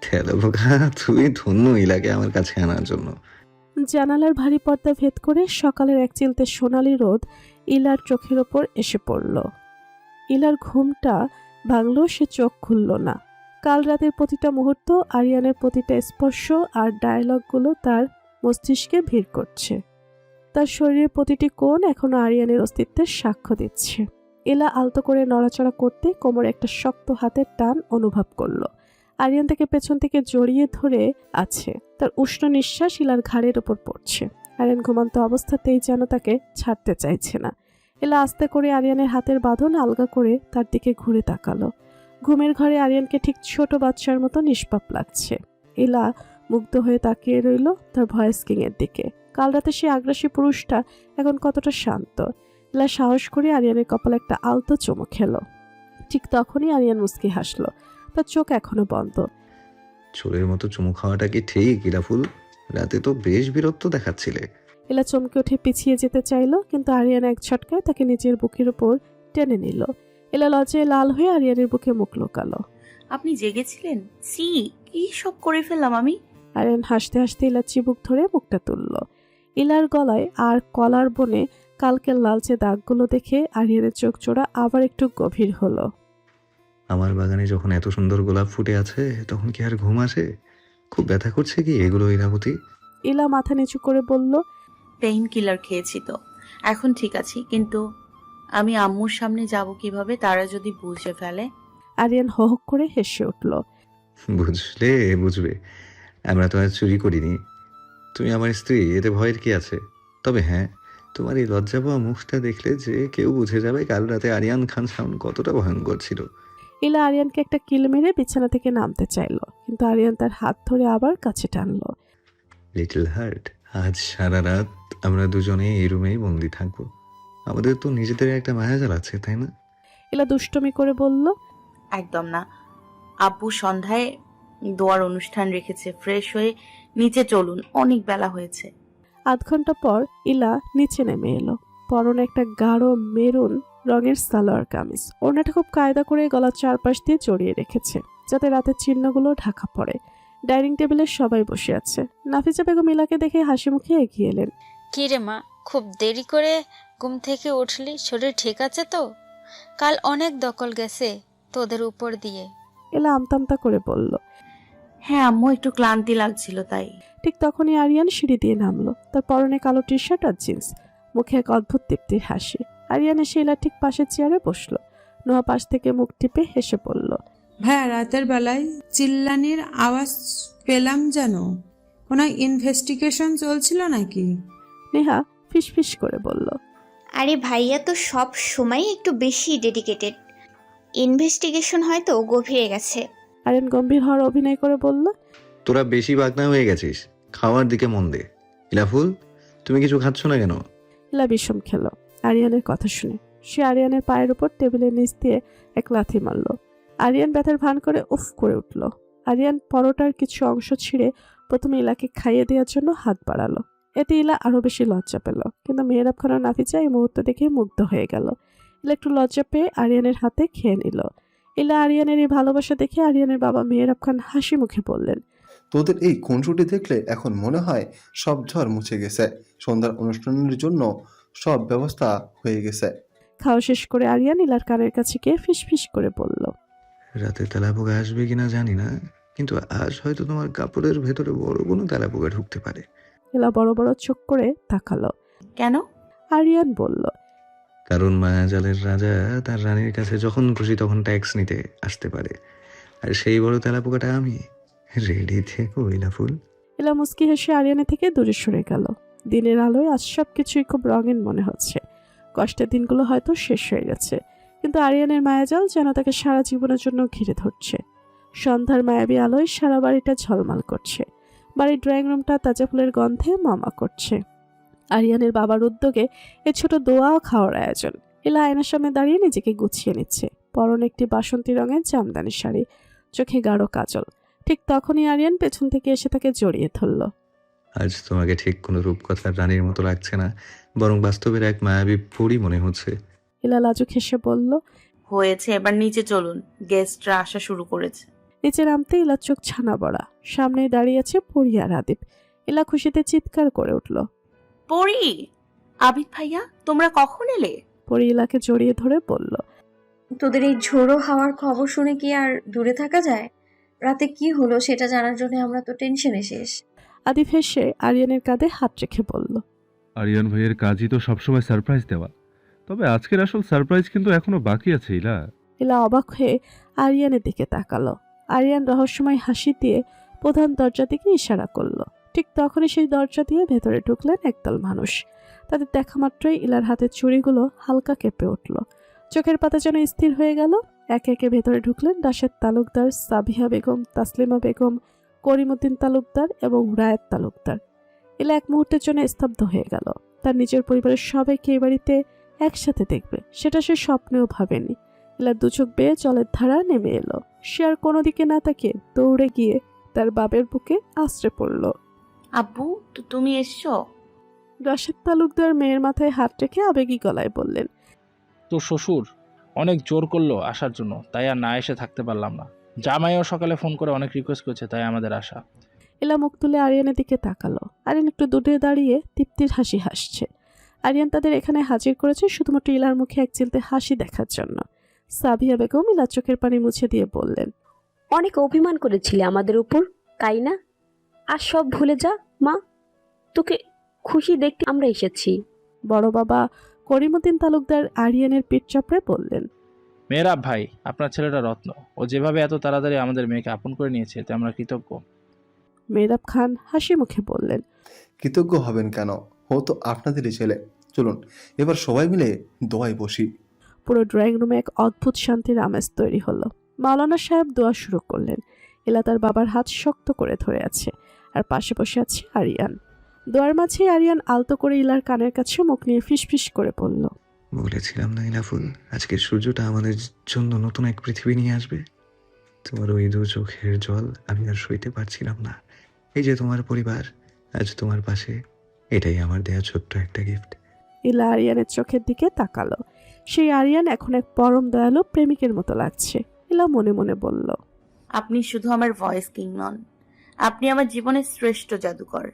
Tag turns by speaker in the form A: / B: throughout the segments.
A: তেলাপোকা, তুই ধন্য ইলাকে আমার কাছে আনার জন্য।
B: জানালার ভারী পর্দা ভেদ করে সকালের এক চিলতে সোনালি রোদ ইলার চোখের ওপর এসে পড়ল। ইলার ঘুমটা ভাঙল, সে চোখ খুলল না। কাল রাতের প্রতিটা মুহূর্ত, আরিয়ানের প্রতিটা স্পর্শ আর ডায়লগগুলো তার মস্তিষ্কে ভিড় করছে। তার শরীরের প্রতিটি কোণ এখনো আরিয়ানের অস্তিত্বের সাক্ষ্য দিচ্ছে। ইলা আলতো করে নড়াচড়া করতে কোমরে একটা শক্ত হাতের টান অনুভব করল। আরিয়ান তাকে পেছন থেকে জড়িয়ে ধরে আছে, তার উষ্ণ নিঃশ্বাস ইলার ঘাড়ের ওপর পড়ছে। আরিয়ান ঘুমন্ত অবস্থাতেই যেন তাকে ছাড়তে চাইছে না। ইলা আস্তে করে আরিয়ানের হাতের বাঁধন আলগা করে তার দিকে ঘুরে তাকালো। ঘুমের ঘরে আরিয়ানকে ঠিক ছোট বাচ্চার মতো নিষ্পাপ লাগছে। ইলা মুগ্ধ হয়ে তাকিয়ে রইল তার ভয়েস কিংয়ের দিকে। কাল রাতে সে আগ্রাসী পুরুষটা এখন কতটা শান্ত। ইলা সাহস করে আরিয়ানের কপালে একটা আলতো চুমু খেলো। ঠিক তখনই আরিয়ান মুচকি হাসলো, তার চোখ এখনো বন্ধ।
A: চোরের মতো চুমু খাওয়াটা কি ঠিক ইলাফুল? রাতে তো বেশ বিরক্ত দেখাচ্ছিলে।
B: ইলা চমকে উঠে পিছিয়ে যেতে চাইলো, কিন্তু আরিয়ান এক ঝটকায় তাকে নিজের বুকের উপর টেনে নিল। ইলা লজ্জায় লাল হয়ে আরিয়ানের বুকে মুখ লুকালো।
C: আপনি জেগেছিলেন? সি, কি সব করে ফেললাম আমি?
B: আরিয়ান হাসতে হাসতে ইলার চিবুক ধরে মুখটা তুলল। ইলার গলায় আর কলার বনে কালকের লালচে দাগগুলো দেখে আরিয়ানের চোখ জোড়া আবার একটু গভীর হলো।
A: আমার বাগানে যখন এত সুন্দর গোলাপ ফুটে আছে তখন কি আর ঘুম আসে? খুব ব্যথা করছে কি এগুলো ইরাবতী?
B: ইলা মাথা নিচু করে বলল,
C: পেইন কিলার খেয়েছি তো, এখন ঠিক আছি, কিন্তু আমি আম্মুর সামনে যাব কিভাবে? তারা যদি বুঝে ফেলে?
B: আরিয়ান হক করে হেসে উঠল।
A: বুঝলে বুঝবে, আমরা তো আর চুরি করিনি। তুমি আমার স্ত্রী, এতে ভয়ের কি আছে? তবে হ্যাঁ, তোমার এই লজ্জা পাওয়া মুখটা দেখলে যে কেউ বুঝে যাবে কাল রাতে আরিয়ান খান সাউন্ড কতটা ভয়ঙ্কর ছিল।
B: ইলা আরিয়ানকে একটা কিল মেরে বিছানা থেকে নামতে চাইল, কিন্তু আরিয়ান তার হাত ধরে আবার কাছে টানলো।
A: লিটল হার্ট, আজ সারা রাত আমরা দুজনে এই রুমেই বন্দি থাকবো। আমাদের তো নিজেদের একটা মায়াজাল আছে, তাই না?
B: ইলা দুষ্টমি করে বলল,
C: একদম না। আব্বু সন্ধ্যায় দোয়ার অনুষ্ঠান রেখেছে, ফ্রেশ হয়ে নিচে চলুন, অনেক বেলা হয়েছে।
B: আধ ঘন্টা পর ইলা নিচে নেমে এলো। পরনে একটা গাঢ় মেরুন রঙের সালোয়ার কামিজ, ওড়নাটা খুব কায়দা করে গলার চারপাশ দিয়ে জড়িয়ে রেখেছে যাতে রাতের চিহ্নগুলো ঢাকা পড়ে। ডাইনিং টেবিলে সবাই বসে আছে। নাফিজা বেগম ইলাকে দেখে হাসি মুখে এগিয়ে এলেন।
D: কি রে মা, খুব দেরি করে ঘুম থেকে উঠলি? শরীর ঠিক আছে তো? কাল অনেক দখল গেছে তোদের উপর দিয়ে।
B: ইলা আমতামতা করে বলল।
C: হ্যাঁ আম্মু, একটু ক্লান্তি লাগছিল তাই।
B: ঠিক তখনই আরিয়ান সিঁড়ি দিয়ে নামলো। তার পরনে কালো টি শার্ট আর জিন্স, মুখে এক অদ্ভুত তৃপ্তির হাসি। আরিয়ান এসে ইলার ঠিক পাশের চেয়ারে বসলো। নোয়া পাশ থেকে মুখ টিপে হেসে পড়ল।
E: ভাইয়া, রাতের বেলায় চিল্লানির আওয়াজ পেলাম যেন। কোনো ইনভেস্টিগেশন চলছিল নাকি?
B: নেহা ফিসফিস করে বলল।
F: আরে ভাইয়া তো সব সময় একটু বেশি ডেডিকেটেড। ইনভেস্টিগেশন হয়তো গভীরে গেছে।
B: আরিয়ান গম্ভীর হওয়ার অভিনয় করে বলল।
A: তোরা বেশি বাগনা হয়ে গেছিস, খাওয়ার দিকে মন দে। ইলাফুল, তুমি কিছু খাচ্ছ না কেন?
B: ইলা বিষম খেল আরিয়ানের কথা শুনে। সে আরিয়ানের পায়ের উপর টেবিলের নিচ দিয়ে এক লাথি মারল। আরিয়ান ব্যথার ভান করে উফ করে উঠল। আরিয়ান পরোটার কিছু অংশ ছিঁড়ে প্রথমে ইলাকে খাইয়ে দেওয়ার জন্য হাত বাড়ালো। এতে ইলা আরো বেশি লজ্জা পেল, কিন্তু মেহরাব খান ও নাফিজা এই মুহূর্ত দেখে মুগ্ধ হয়ে গেল। ইলা একটু লজ্জা পেয়ে আরিয়ানের হাতে খেয়ে নিল। ইলা আরিয়ানের এই ভালোবাসা দেখে আরিয়ানের বাবা মেহরাব খান হাসি মুখে বললেন,
G: তোদের এই খুনসুটি দেখলে এখন মনে হয় সব ঝড় মুছে গেছে। সন্ধ্যার অনুষ্ঠানের জন্য সব ব্যবস্থা হয়ে গেছে।
B: খাওয়া শেষ করে আরিয়ান ইলার কানের কাছে গিয়ে ফিসফিস করে বলল।
A: রাতে তেলাপোকা আসবে কিনা জানি না, কিন্তু আজ হয়তো তোমার কাপড়ের ভেতরে বড় কোনো তেলাপোকা ঢুকতে পারে।
B: ইলা বড় বড় চোখ করে তাকালো।
C: কেন?
B: আরিয়ান বলল,
A: কারণ মায়াজালের রাজা তার রানীর কাছে যখন খুশি তখন ট্যাক্স নিতে আসতে পারে, আর সেই বড় তেলাপোকাটা আমি। রেডি থেকো ইলাফুল।
B: ইলা মুস্কি হেসে আরিয়ানের থেকে দূরে সরে গেল। দিনের আলোয় আজ সব কিছুই খুব রঙিন মনে হচ্ছে। কষ্টের দিনগুলো হয়তো শেষ হয়ে গেছে, কিন্তু আরিয়ানের মায়াজাল যেন তাকে সারা জীবনের জন্য ঘিরে ধরছে। সন্ধ্যার মায়াবী আলোয় সারা বাড়িটা ঝলমাল করছে। বাড়ির ড্রয়িং রুমটা তাজা ফুলের গন্ধে মামা করছে। আরিয়ানের বাবার উদ্যোগে এ ছোট দোয়া ও খাওয়ার আয়োজন। ইলা আয়নার সামনে দাঁড়িয়ে নিজেকে গুছিয়ে নিচ্ছে। পরনে একটি বাসন্তী রঙের জামদানি শাড়ি, চোখে গাঢ় কাজল। ঠিক তখনই আরিয়ান পেছন থেকে এসে তাকে জড়িয়ে ধরল।
A: আজ তোমাকে ঠিক কোনো রূপকথার রানীর মতো লাগছে না, বরং বাস্তবের এক মায়াবী পরী মনে হচ্ছে।
B: ইলা লাজুক হেসে বলল।
C: হয়েছে, এবার নিচে চলুন, গেস্টরা আসা শুরু করেছে।
B: নিচে নামতে ইলার চোখ ছানা বড়া। সামনে দাঁড়িয়ে আছে পরি আর আদিপ। ইলা খুশিতে চিৎকার করে উঠল।
C: পরি, আবিদ ভাইয়া, তোমরা কখন এলে?
B: পরি ইলাকে জড়িয়ে ধরে বলল,
H: তোদের এই ঝোড়ো হাওয়ার খবর শুনে কি আর দূরে থাকা যায়? রাতে কি হলো সেটা জানার জন্য আমরা তো টেনশনে শেষ।
B: আদিপ হেসে আরিয়ানের কাঁধে হাত রেখে বলল,
I: আরিয়ান ভাইয়ের কাজই তো সবসময় সারপ্রাইজ দেওয়া, তবে আজকের আসল সারপ্রাইজ কিন্তু এখনো বাকি আছে।
B: ইলা অবাক হয়ে আরিয়ানের দিকে তাকালো। আরিয়ান রহস্যময় হাসি দিয়ে প্রধান দরজা দিকে ইশারা করলো। ঠিক তখনই সেই দরজা দিয়ে ভেতরে ঢুকলেন একদল মানুষ। তাদের দেখা মাত্রই ইলার হাতের চুড়িগুলো হালকা কেঁপে উঠল। চোখের পাতা যেন স্থির হয়ে গেল। একে একে ভেতরে ঢুকলেন রাশেদ তালুকদার, সাবিহা বেগম, তাসলিমা বেগম, করিমউদ্দিন তালুকদার এবং রায়েত তালুকদার। ইলা এক মুহূর্তের জন্য স্তব্ধ হয়ে গেল। তার নিজের পরিবারের সবাইকে এই বাড়িতে একসাথে দেখবে সেটা সে স্বপ্নেও ভাবেনি। ইলার দুচোখ বেয়ে জলের ধারা নেমে এলো। সে আর কোনো দিকে না তাকিয়ে দৌড়ে গিয়ে তার বাবের বুকে আশ্রে পড়ল।
C: আব্বু, তুমি এসছো?
B: রাশেদ তালুকদার মেয়ের মাথায় হাত রেখে আবেগী গলায় বললেন,
J: তোর শ্বশুর অনেক জোর করলো আসার জন্য, তাই আর না এসে থাকতে পারলাম না। জামাইও সকালে ফোন করে অনেক রিকোয়েস্ট করেছে, তাই আমাদের আসা।
B: ইলা মুখ তুলে আরিয়ানের দিকে তাকালো। আরিয়ান একটু দূরে দাঁড়িয়ে তৃপ্তির হাসি হাসছে। আরিয়ান তাদের এখানে হাজির করেছে শুধুমাত্র ইলার মুখে এক চিলতে হাসি দেখার জন্য। সাবিয়া বেগম ইলার চোখের পানি মুছে দিয়ে বললেন,
K: অনেক অভিমান করেছিলে আমাদের উপর, তাই না? আর সব ভুলে যা মা, তোকে খুশি দেখতে আমরা এসেছি।
B: বড় বাবা করিমউদ্দিন তালুকদার আরিয়ানের পিঠ চাপড়ে বললেন,
J: মেয়েরাব ভাই, আপনার ছেলেটা রত্ন। ও যেভাবে এত তাড়াতাড়ি আমাদের মেয়েকে আপন করে নিয়েছে, এতে আমরা কৃতজ্ঞ।
B: মেহরাব খান হাসি মুখে বললেন,
G: কৃতজ্ঞ হবেন কেন? ও তো আপনাদেরই ছেলে। চলুন এবার সবাই মিলে দোয়ায় বসি।
B: পুরো ড্রয়িং রুমে এক অদ্ভুত শান্তির আমেজ তৈরি হলো। মাওলানা সাহেব দোয়া শুরু করলেন। ইলা তার বাবার হাত শক্ত করে ধরে আছে, আর পাশে বসে আছে আরিয়ান। দোয়ার মাঝে আরিয়ান আলতো করে ইলার কানের কাছে মুখ নিয়ে ফিসফিস করে বলল,
A: বলেছিলাম না ইলাফুল, আজকের সূর্যটা আমাদের জন্য নতুন এক পৃথিবী নিয়ে আসবে। তোমার ওই দু চোখের জল আমি আর সইতে পারছিলাম না। এই যে তোমার পরিবার আজ তোমার পাশে, এটাই আমার দেয়া ছোট্ট একটা গিফট।
B: ইলা আরিয়ানের চোখের দিকে তাকালো। সেই আরিয়ান এখন এক পরম দয়ালু প্রেমিকের মতো লাগছে। ইলা মনে মনে বলল,
C: আপনি শুধু আমার ভয়েস কিং নন, আপনি আমার জীবনের শ্রেষ্ঠ জাদুকর।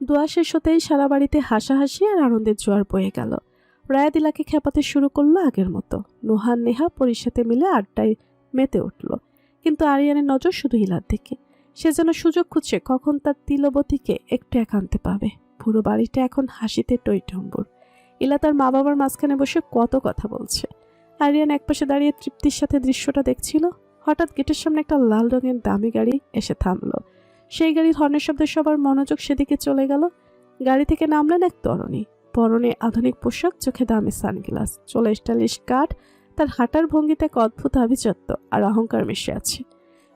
B: দোয়া শেষ হতেই সারা বাড়িতে হাসাহাসি আর আনন্দের জোয়ার বয়ে গেল। রায়াত ইলাকে খেপাতে শুরু করলো আগের মতো। নোহান নেহা পরির সাথে মিলে আড্ডায় মেতে উঠল। কিন্তু আরিয়ানের নজর শুধু ইলার দিকে। সে যেন সুযোগ খুঁজছে কখন তার তিলবতীকে একটু একান্তে পাবে। পুরো বাড়িটা এখন হাসিতে টইটম্বুর। ইলা তার মা বাবার মাঝখানে বসে কত কথা বলছে। আরিয়ান একপাশে দাঁড়িয়ে তৃপ্তির সাথে দৃশ্যটা দেখছিল। হঠাৎ গেটের সামনে একটা লাল রঙের দামি গাড়ি এসে থামলো। সেই গাড়ির হর্নের শব্দে সবার মনোযোগ সেদিকে চলে গেল। গাড়ি থেকে নামলেন এক তরুণী। পরনে আধুনিক পোশাক, চোখে দামি সানগ্লাস, চলে স্টাইলিশ কাট। তার হাঁটার ভঙ্গিতে এক অদ্ভুত আভিজাত্য আর অহংকার মিশে আছে।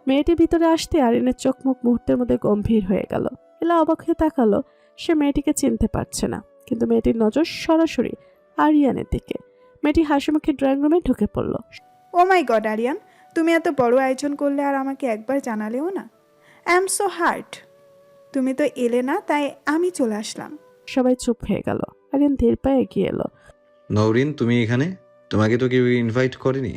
B: মেয়েটি ভিতরে আসতে আরিয়ানের চোখ মুখ মুহূর্তের মধ্যে গম্ভীর হয়ে গেল। ইলা অবাক হয়ে তাকালো। সে মেয়েটিকে চিনতে পারছে না, কিন্তু মেয়েটির নজর সরাসরি আরিয়ানের দিকে। মেয়েটি হাসি মুখে ড্রয়িং রুমে ঢুকে পড়ল।
L: ও মাই গড আরিয়ান, তুমি এত বড় আয়োজন করলে আর আমাকে একবার জানালেও না। I am so heart. তুমি তো এলে না, তাই আমি চলে আসলাম।
B: সবাই চুপ হয়ে গেল। আরিয়ান ধীর পায়ে এগিয়ে এলো।
A: নওরিন, তুমি এখানে? তোমাকে তো কেউ ইনভাইট করেনি।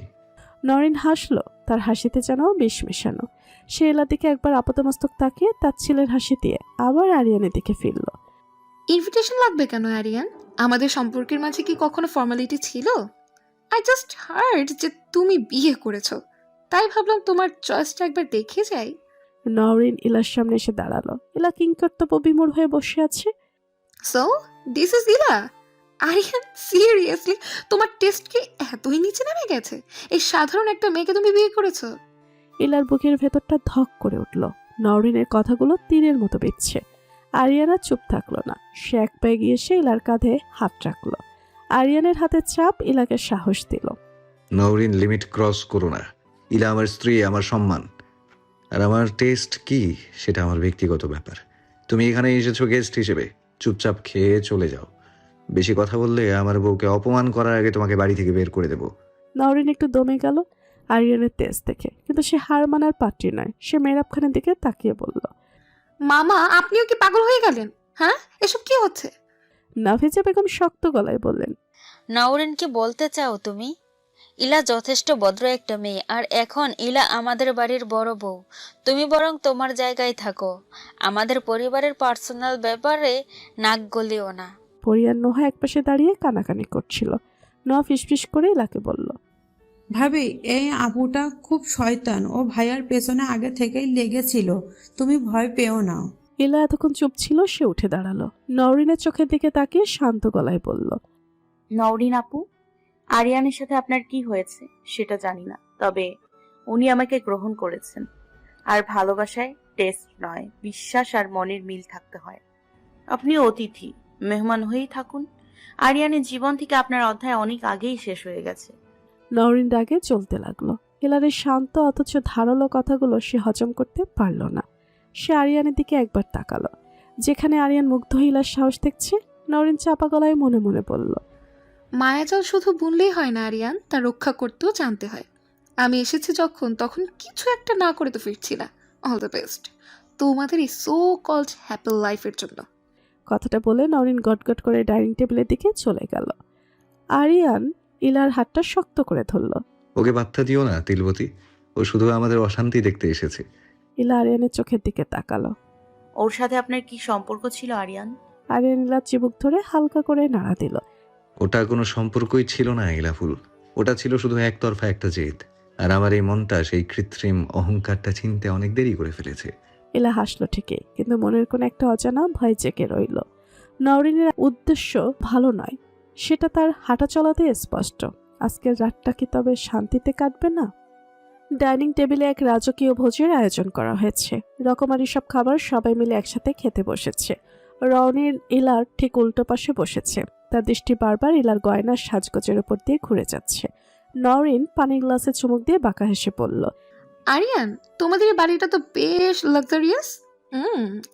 B: নরিন হাসলো। তার হাসিতে যেন বিষ মেশানো। সে এলার দিকে একবার আপাতমস্তক তাকিয়ে তার ছেলের হাসি দিয়ে আবার আরিয়ানের দিকে ফিরল।
M: ইনভিটেশন লাগবে কেন আরিয়ান? আমাদের সম্পর্কের মাঝে কি কখনো ফর্মালিটি ছিল? আই জাস্ট হার্ড যে তুমি বিয়ে করেছো, তাই ভাবলাম তোমার চয়েসটা একবার দেখে যাই।
B: নরিন ইলার সামনে এসে দাঁড়ালো। ইলা কিংকর্তব্য বিমূঢ় হয়ে বসে আছে।
M: সো দিস ইজ ইলা? আরিয়ান, সিরিয়াসলি তোমার টেস্ট কি এতই নিচে নেমে গেছে? এই সাধারণ একটা মেয়েকে তুমি বিয়ে করেছো?
B: ইলার বুকের ভেতরটা ধক করে উঠল। নরিনের কথাগুলো তীরের মতো বিচ্ছে। আরিয়ানা চুপ থাকলো না। সে এক পায়ে গিয়ে সে ইলার কাঁধে হাত রাখলো। আরিয়ানের হাতে চাপ ইলাকে সাহস দিল।
A: নওরিন, লিমিট ক্রস করো না। ইলা আমার স্ত্রী, আমার সম্মান। আর আমার টেস্ট কি সেটা আমার ব্যক্তিগত ব্যাপার। তুমি এখানে এসেছো গেস্ট হিসেবে, চুপচাপ খেয়ে চলে যাও। বেশি কথা বললে আমার বউকে অপমান করার আগে তোমাকে বাড়ি থেকে বের করে দেবো।
B: নওরিন একটু দমে গেল আরিয়ানের তেজ দেখে, কিন্তু সে হার মানার পাত্রী নয়। সে মেহরাব খানের দিকে তাকিয়ে বলল,
M: মামা, আপনিও কি পাগল হয়ে গেলেন? হ্যাঁ, এসব কি হচ্ছে?
B: নাফিজা বেগম শক্ত গলায় বললেন,
D: নওরিনকে বলতে চাও তুমি? ইলা যথেষ্ট ভদ্র একটা মেয়ে, আর এখন ইলা আমাদের বাড়ির বড় বউ। তুমি বরং তোমার জায়গায় থাকো, আমাদের পরিবারের পার্সোনাল ব্যাপারে নাক গলিও না।
B: পরিয়ার নোহা একপাশে দাঁড়িয়ে কানাকানি করছিল। নোহা ফিসফিস করে ইলাকে বলল,
E: ভাবি এই আপুটা খুব শয়তান, ও ভাইয়ার পেছনে আগে থেকেই লেগেছিল, তুমি ভয় পেও না।
B: ইলা এতক্ষণ চুপ ছিল, সে উঠে দাঁড়ালো। নওরিনের চোখের দিকে তাকিয়ে শান্ত গলায় বলল,
C: নওরিন আপু, আরিয়ানের সাথে আপনার কি হয়েছে সেটা জানি না, তবে উনি আমাকে গ্রহণ করেছেন। আর ভালোবাসায় টেস্ট নয়, বিশ্বাস আর মনের মিল থাকতে হয়। আপনি অতিথি, মেহমান হয়েই থাকুন। আরিয়ানের জীবন থেকে আপনার অধ্যায় অনেক আগেই শেষ হয়ে গেছে।
B: নওরিন রাগে চলতে লাগলো। ইলার এই শান্ত অথচ ধারালো কথাগুলো সে হজম করতে পারল না। সে আরিয়ানের দিকে একবার তাকালো। যেখানে আরিয়ান মুগ্ধ হয়ে ইলার সাহস দেখছে, নওরিন চাপা গলায় মনে মনে বলল,
M: মায়াজাল শুধু বুনলেই হয় না আরিয়ান, তা রক্ষা করতেও জানতে হয়। আমি এসেছি যখন, তখন কিছু একটা না করে তো ফিরছি না। অল দ্য বেস্ট তোমাদের এই সো কল্ড হ্যাপি লাইফের জন্য।
B: কথাটা বলে নওরিন গটগট করে ডাইনিং টেবিলের দিকে চলে গেল। আরিয়ান ইলার হাতটা শক্ত করে ধরল।
A: ওকে বার্তা দিও না তিলবতী, ও শুধু আমাদের অশান্তি দেখতে এসেছে।
B: ইলা আরিয়ানের চোখের দিকে তাকালো।
C: ওর সাথে আপনার কি সম্পর্ক ছিল আরিয়ান?
B: আরিয়ান ইলার চিবুক ধরে হালকা করে নাড়া দিল।
A: ওটা কোনো সম্পর্কই ছিল না ইলাফুল, ওটা ছিল শুধু একতরফা একটা জেদ। আর আমার এই মনটা সেই কৃত্রিম অহংকারটা চিনতে অনেক দেরি করে ফেলেছে।
B: ইলা হাসলো ঠিকই, কিন্তু মনের কোনো একটা অজানা ভয় জেগে রইল। নওরিনের উদ্দেশ্য ভালো নয়, সেটা তার হাঁটা চলাতে স্পষ্ট। আজকের রাতটা কি তবে শান্তিতে কাটবে না? ডাইনিং টেবিলে এক রাজকীয় ভোজের আয়োজন করা হয়েছে। রকমারি সব খাবার সবাই মিলে একসাথে খেতে বসেছে। রওনির ইলার ঠিক উল্টো পাশে বসেছে। তার দৃষ্টি বারবার ইলার গয়নার সাজগোজের উপর দিয়ে ঘুরে যাচ্ছে। নওরিন পানির গ্লাসে চুমুক দিয়ে বাঁকা হেসে পড়ল,
M: আরিয়ান, তোমাদের এই বাড়িটা তো বেশ লাক্সারিয়াস।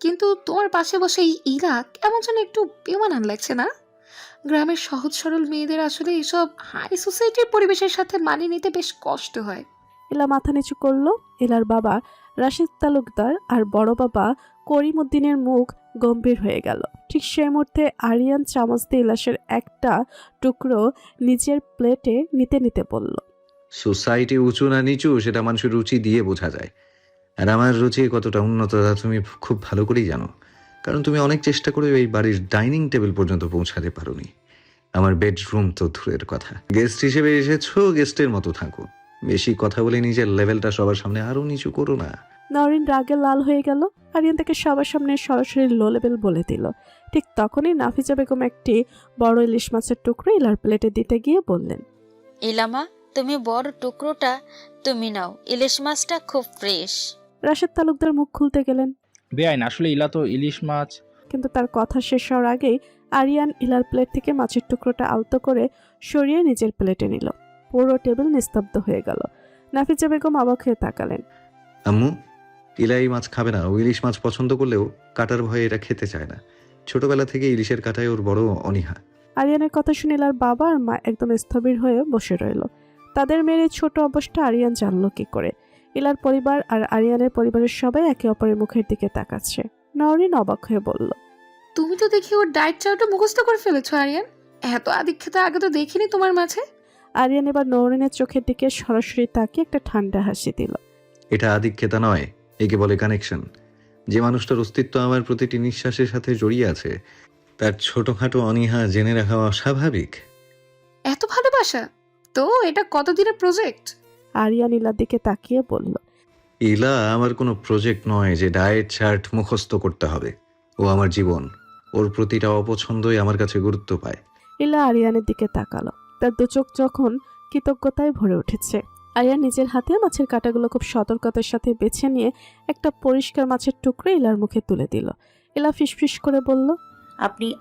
M: কিন্তু তোমার পাশে বসে এই ইরা কেমন যেন একটু বেমানান লাগছে না? গ্রামের সহজ সরল মেয়েদের আসলে এইসব হাই সোসাইটির পরিবেশের সাথে মানিয়ে নিতে বেশ কষ্ট হয়।
B: ইলা মাথা নিচু করলো। ইলার বাবা রাশিদ তালুকদার আর বড় বাবা করিম উদ্দিনের মুখ গম্ভীর হয়ে গেল। ঠিক সেই মুহূর্তে আরিয়ান চামচ দিয়ে ইলাসের একটা টুকরো নিজের প্লেটে নিতে নিতে বলল,
A: সোসাইটি উঁচু না নিচু সেটা মানুষের রুচি দিয়ে বোঝা যায়। আর আমার রুচি কতটা উন্নত তা তুমি খুব ভালো করেই জানো, কারণ তুমি অনেক চেষ্টা করে এই বাড়ির ডাইনিং টেবিল পর্যন্ত পৌঁছাতে পারোনি। আমার বেডরুম তো দূরের কথা, গেস্ট হিসেবে এসেছো, গেস্টের মতো থাকো। বেশি কথা বলে নিজের লেভেলটা সবার সামনে আরো নিচু করো না।
B: নওরিন রাগে লাল হয়ে গেল। আরিয়ান তাকে সবার সামনে সরাসরি লো লেভেল বলে দিল। ঠিক তখনই নাফিজা বেগম একটি বড় ইলিশ মাছের টুকরো ইলার প্লেটে দিতে গিয়ে বললেন,
D: ইলামা, তুমি বড় টুকরোটা তুমি নাও, ইলিশ মাছটা খুব ফ্রেশ।
B: রাশেদ তালুকদার মুখ খুলতে গেলেন,
J: বেআইন, আসলে ইলা তো ইলিশ মাছ।
B: কিন্তু তার কথা শেষ হওয়ার আগেই আরিয়ান ইলার প্লেট থেকে মাছের টুকরোটা আলতো করে সরিয়ে নিজের প্লেটে নিল। পুরো টেবিল নিস্তব্ধ হয়ে গেল। নাফিজা বেগম অবাক হয়ে তাকালেন।
A: আম্মু, ইলা এই মাছ খাবে না। ও ইলিশ মাছ পছন্দ করলেও কাটার ভয়ে এটা খেতে চায় না। ছোটবেলা থেকে ইলিশের কাটায় ওর বড় অনীহা।
B: আরিয়ানের কথা শুনে ইলার বাবা আর মা একদম স্থবির হয়ে বসে রইল। তাদের মেয়ের এই ছোট অবস্থা আরিয়ান জানলো কি করে? ইলার পরিবার আর আরিয়ানের পরিবারের সবাই একে অপরের মুখের দিকে তাকাচ্ছে। নওরিন অবাক হয়ে বলল,
M: তুমি তো দেখি ওর ডায়েট চার্টও মুখস্থ করে ফেলেছো আরিয়ান। এত আদিক্ষেতা আগে তো দেখিনি তোমার মাঝে।
B: আরিয়ান এবার নওরিনের চোখের দিকে সরাসরি তাকিয়ে একটা ঠান্ডা হাসি দিল।
A: এটা আধিক্যতা নয়, একে বলে কানেকশন। যে মানুষটার অস্তিত্ব আমার প্রতিটি নিঃশ্বাসের সাথে জড়িয়ে আছে, তার ছোটখাটো অনীহা জেনে রাখা অস্বাভাবিক।
M: এত ভালোবাসা? তো এটা কতদিনের প্রজেক্ট?
B: আরিয়ান ইলার দিকে তাকিয়ে বলল,
A: ইলা আমার কোনো প্রজেক্ট নয় যে ডায়েট চার্ট মুখস্থ করতে হবে। ও আমার জীবন, ওর প্রতিটা অপছন্দই আমার কাছে গুরুত্ব পায়।
B: ইলা আরিয়ানের দিকে তাকালো। তার দু চোখ যখন কৃতজ্ঞতায় ভরে উঠেছে। আরিয়ান নিজের হাতে মাছের কাঁটাগুলো খুব সতর্কতার সাথে বেছে নিয়ে একটা পরিষ্কার মাছের টুকরো ইলার মুখে তুলে দিল। ইলা ফিসফিস করে বলল,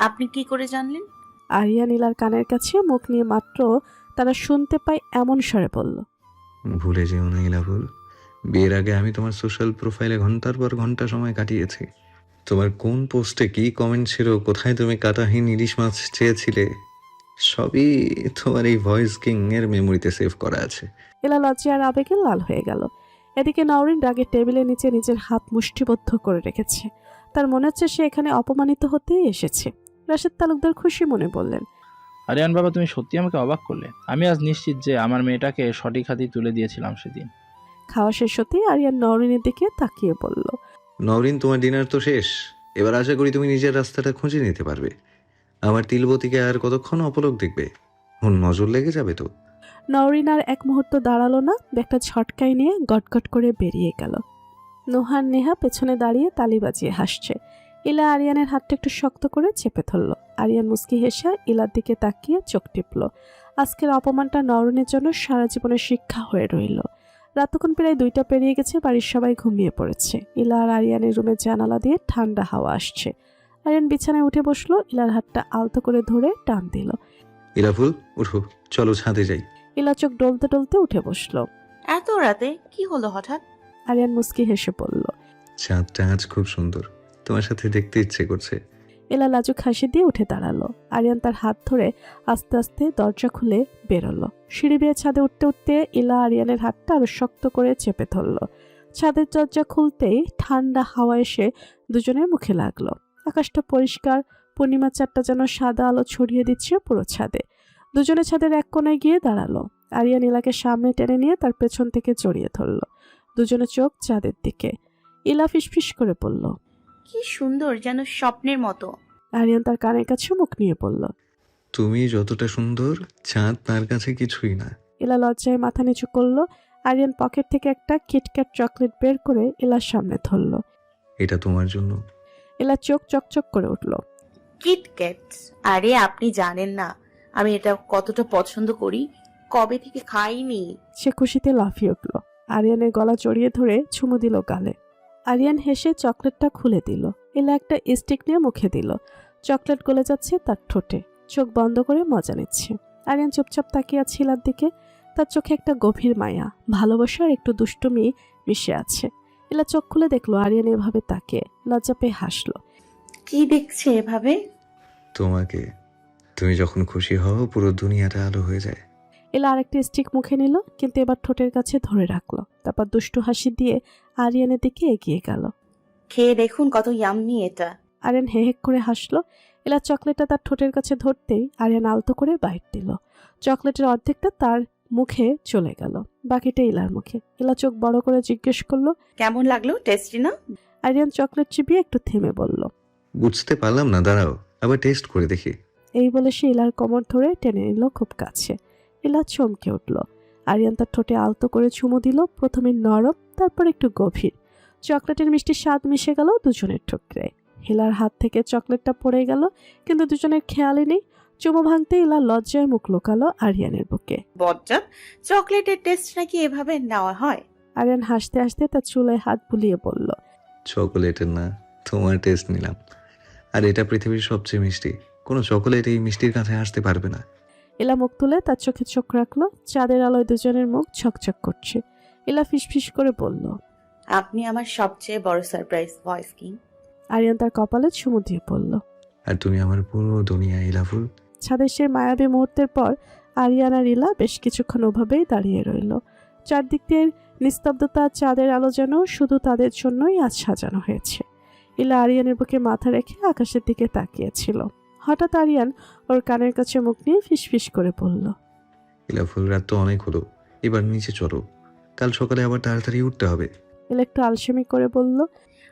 C: আপনি কি করে জানলেন?
B: আরিয়ান ইলার কানের কাছে মুখ নিয়ে মাত্র তারা শুনতে পায় এমন স্বরে বলল,
A: ভুলে যেও না ইলাফুল, বিয়ের আগে আমি তোমার সোশ্যাল প্রোফাইলে ঘন্টার পর ঘন্টা সময় কাটিয়েছি। তোমার কোন পোস্টে কি কমেন্ট ছিল, কোথায় তুমি কাটাহীন ইলিশ মাছ চেয়েছিলে, সবই তোমার এই ভয়েস কিং এর মেমোরিতে সেভ করা আছে।
B: ইলা লজ্জা আর আবেগে লাল হয়ে গেল। এদিকে নওরিন রাগে টেবিলের নিচে নিজের হাত মুষ্টিবদ্ধ করে রেখেছে। তার মনে হচ্ছে সে এখানে অপমানিত হতেই এসেছে। রাশেদ তালুকদার খুশি মনে বললেন,
J: আরিয়ান বাবা, তুমি সত্যি আমাকে অবাক করলে। আমি আজ নিশ্চিত যে আমার মেয়েটাকে সঠিক হাতেই তুলে দিয়েছিলাম সেদিন।
B: খাওয়া শেষ হতেই আরিয়ান নওরিনের দিকে তাকিয়ে বলল,
A: নওরিন, তোমার ডিনার তো শেষ। এবার আশা করি তুমি নিজের রাস্তাটা খুঁজে নিতে পারবে। আমার তিলবতীকে আর কতক্ষণ অপলক দেখবে? নজর লেগে যাবে তো।
B: নওরিন আর এক মুহূর্ত দাঁড়ালো না, ব্যাগটা ঝটকায় নিয়ে গটগট করে বেরিয়ে গেল। নোহার নেহা পেছনে দাঁড়িয়ে তালি বাজিয়ে হাসছে। ইলা আরিয়ানের হাতটা একটু শক্ত করে চেপে ধরল। আরিয়ান মুস্কি হেসে ইলার দিকে তাকিয়ে চোখ টিপল। আজকের অপমানটা নওরিনের জন্য সারা জীবনের শিক্ষা হয়ে রইল। রাত তখন প্রায় 2টা পেরিয়ে গেছে, বাড়ির সবাই ঘুমিয়ে পড়েছে। ইলা আর আরিয়ানের রুমের জানালা দিয়ে ঠান্ডা হাওয়া আসছে। আরিয়ান বিছানায় উঠে বসলো, ইলার হাতটা আলতো করে ধরে টান দিল।
A: ইলাফুল, উঠো, চলো ছাদে যাই।
B: ইলা চোখ ডলতে ডলতে উঠে বসলো।
C: এত রাতে কি হলো হঠাৎ?
B: আরিয়ান মুস্কি হেসে বলল,
A: চাঁদটা আজ খুব সুন্দর, তোমার সাথে দেখতে ইচ্ছে করছে।
B: ইলা লাজুক হাসি দিয়ে উঠে দাঁড়ালো। আরিয়ান তার হাত ধরে আস্তে আস্তে দরজা খুলে বেরোলো। সিঁড়ি বেয়ে ছাদে উঠতে উঠতে ইলা আরিয়ানের হাতটা আরো শক্ত করে চেপে ধরলো। ছাদের দরজা খুলতেই ঠান্ডা হাওয়া এসে দুজনের মুখে লাগলো। আকাশটা পরিষ্কার, পূর্ণিমা চাঁদটা যেন সাদা আলো ছড়িয়ে দিচ্ছে পুরো ছাদে। দুজনে ছাদের এক কোণায় গিয়ে দাঁড়ালো। আরিয়ান ইলাকে সামনে টেনে নিয়ে তার পেছন থেকে জড়িয়ে ধরলো। দুজনে চোখ চাঁদের দিকে। ইলা ফিসফিস করে বলল,
C: কি সুন্দর, যেন স্বপ্নের মতো।
B: আরিয়ান তার কানের কাছে মুখ নিয়ে বলল,
A: তুমি যতটা সুন্দর, চাঁদ তার কাছে কিছুই না।
B: ইলা লজ্জায় মাথা নিচু করলো। আরিয়ান পকেট থেকে একটা কিটক্যাট চকলেট বের করে ইলার সামনে ধরলো।
A: এটা তোমার জন্য।
B: ইলা চোখ চকচক করে উঠল।
C: কিটক্যাট? আরে আপনি জানেন না আমি এটা কতটা পছন্দ করি, কবে থেকে খাইনি।
B: সে খুশিতে লাফিয়ে উঠল। আরিয়ানের গলা জড়িয়ে ধরে চুমু দিল গালে। আরিয়ান হেসে চকলেটটা খুলে দিল। ইলা একটা স্টিক নিয়ে মুখে দিল। চকলেট গলে যাচ্ছে তার ঠোঁটে। চোখ বন্ধ করে মজা নিচ্ছে। আরিয়ান চুপচাপ তাকিয়ে আছে ইলার দিকে। তার চোখে একটা গভীর মায়া, ভালোবাসা আর একটু দুষ্টুমি মিশে আছে। ইলা চোখ খুলে দেখলো আরিয়ান এভাবে তাকিয়ে। লজ্জা পেয়ে হাসলো।
C: কি দেখছে এভাবে?
A: তোমাকে। তুমি যখন খুশি হও পুরো দুনিয়াটা আলো হয়ে যায়।
B: ইলা আরেকটি স্টিক মুখে নিল, কিন্তু এবার ঠোঁটের কাছে ধরে রাখলো। তারপর দুষ্টু হাসি দিয়ে আরিয়ানের দিকে এগিয়ে গেল।
C: খেয়ে দেখুন কত ইয়াম্মি এটা।
B: আরিয়ান হেহেক করে হাসলো। ইলা চকলেটটা তার ঠোঁটের কাছে ধরতেই আরিয়ান আলতো করে বাইট দিল। চকলেটের অর্ধেকটা তার মুখে চলে গেল, বাকিটা ইলার মুখে। ইলা চোখ বড় করে জিজ্ঞেস করলো,
C: কেমন লাগলো? টেস্টি না?
B: আরিয়ান চকলেট চিবিয়ে একটু থেমে বলল,
A: বুঝতে পারলাম না, দাঁড়াও আবার টেস্ট করে দেখি।
B: এই বলে সে ইলার কোমর ধরে টেনে নিল খুব কাছে। ইলা চমকে উঠল। আরিয়ান তার ঠোঁটে আলতো করে চুমু দিল, প্রথমে নরম, তারপর একটু গভীর। চকলেটের মিষ্টি স্বাদ মিশে গেল দুজনের ঠোকরে। ইলার হাত থেকে চকলেটটা পড়ে গেল, কিন্তু দুজনের খেয়ালই নেই। চুমু ভাঙতে ইলা লজ্জায় মুখ লুকালো আরিয়ানের বুকে।
C: বজ্জাত, চকলেটের টেস্ট নাকি এভাবে নেওয়া হয়?
B: আরিয়ান হাসতে হাসতে তার চুলায় হাত বুলিয়ে বলল,
A: চকোলেটের না, তোমার টেস্ট নিলাম। আর এটা পৃথিবীর সবচেয়ে মিষ্টি, কোনো চকোলেট এই মিষ্টির কাছে আসতে পারবে না।
B: ইলা মুখ তুলে তার চোখে চোখ রাখলো। চাঁদের আলোয় দুজনের মুখ ঝকঝক করছে। ইলা ফিসফিস করে বলল,
C: আপনি আমার সবচেয়ে বড় সারপ্রাইজ, ভয়েস কিং।
B: আরিয়ান তার কপালে চুমু দিয়ে বলল,
A: আর তুমি আমার পুরো দুনিয়া ইলাফুল।
B: ছাদের সে মায়াবী মুহূর্তের পর আরিয়ান আর ইলা বেশ কিছুক্ষণ ওভাবেই দাঁড়িয়ে রইল। চারদিক দিয়ে নিস্তব্ধতা, চাঁদের আলো যেন শুধু তাদের জন্যই আজ সাজানো হয়েছে। ইলা আরিয়ানের বুকে মাথা রেখে আকাশের দিকে তাকিয়েছিল। হঠাৎ আরিয়ান ওর কানের কাছে মুখ নিয়ে ফিসফিস করে বলল,
A: ইলাফুল, রাত তো অনেক হলো, এবার নিচে চলো, কাল সকালে আবার তাড়াতাড়ি উঠতে হবে।
B: ইলা একটু আলসেমি করে বলল,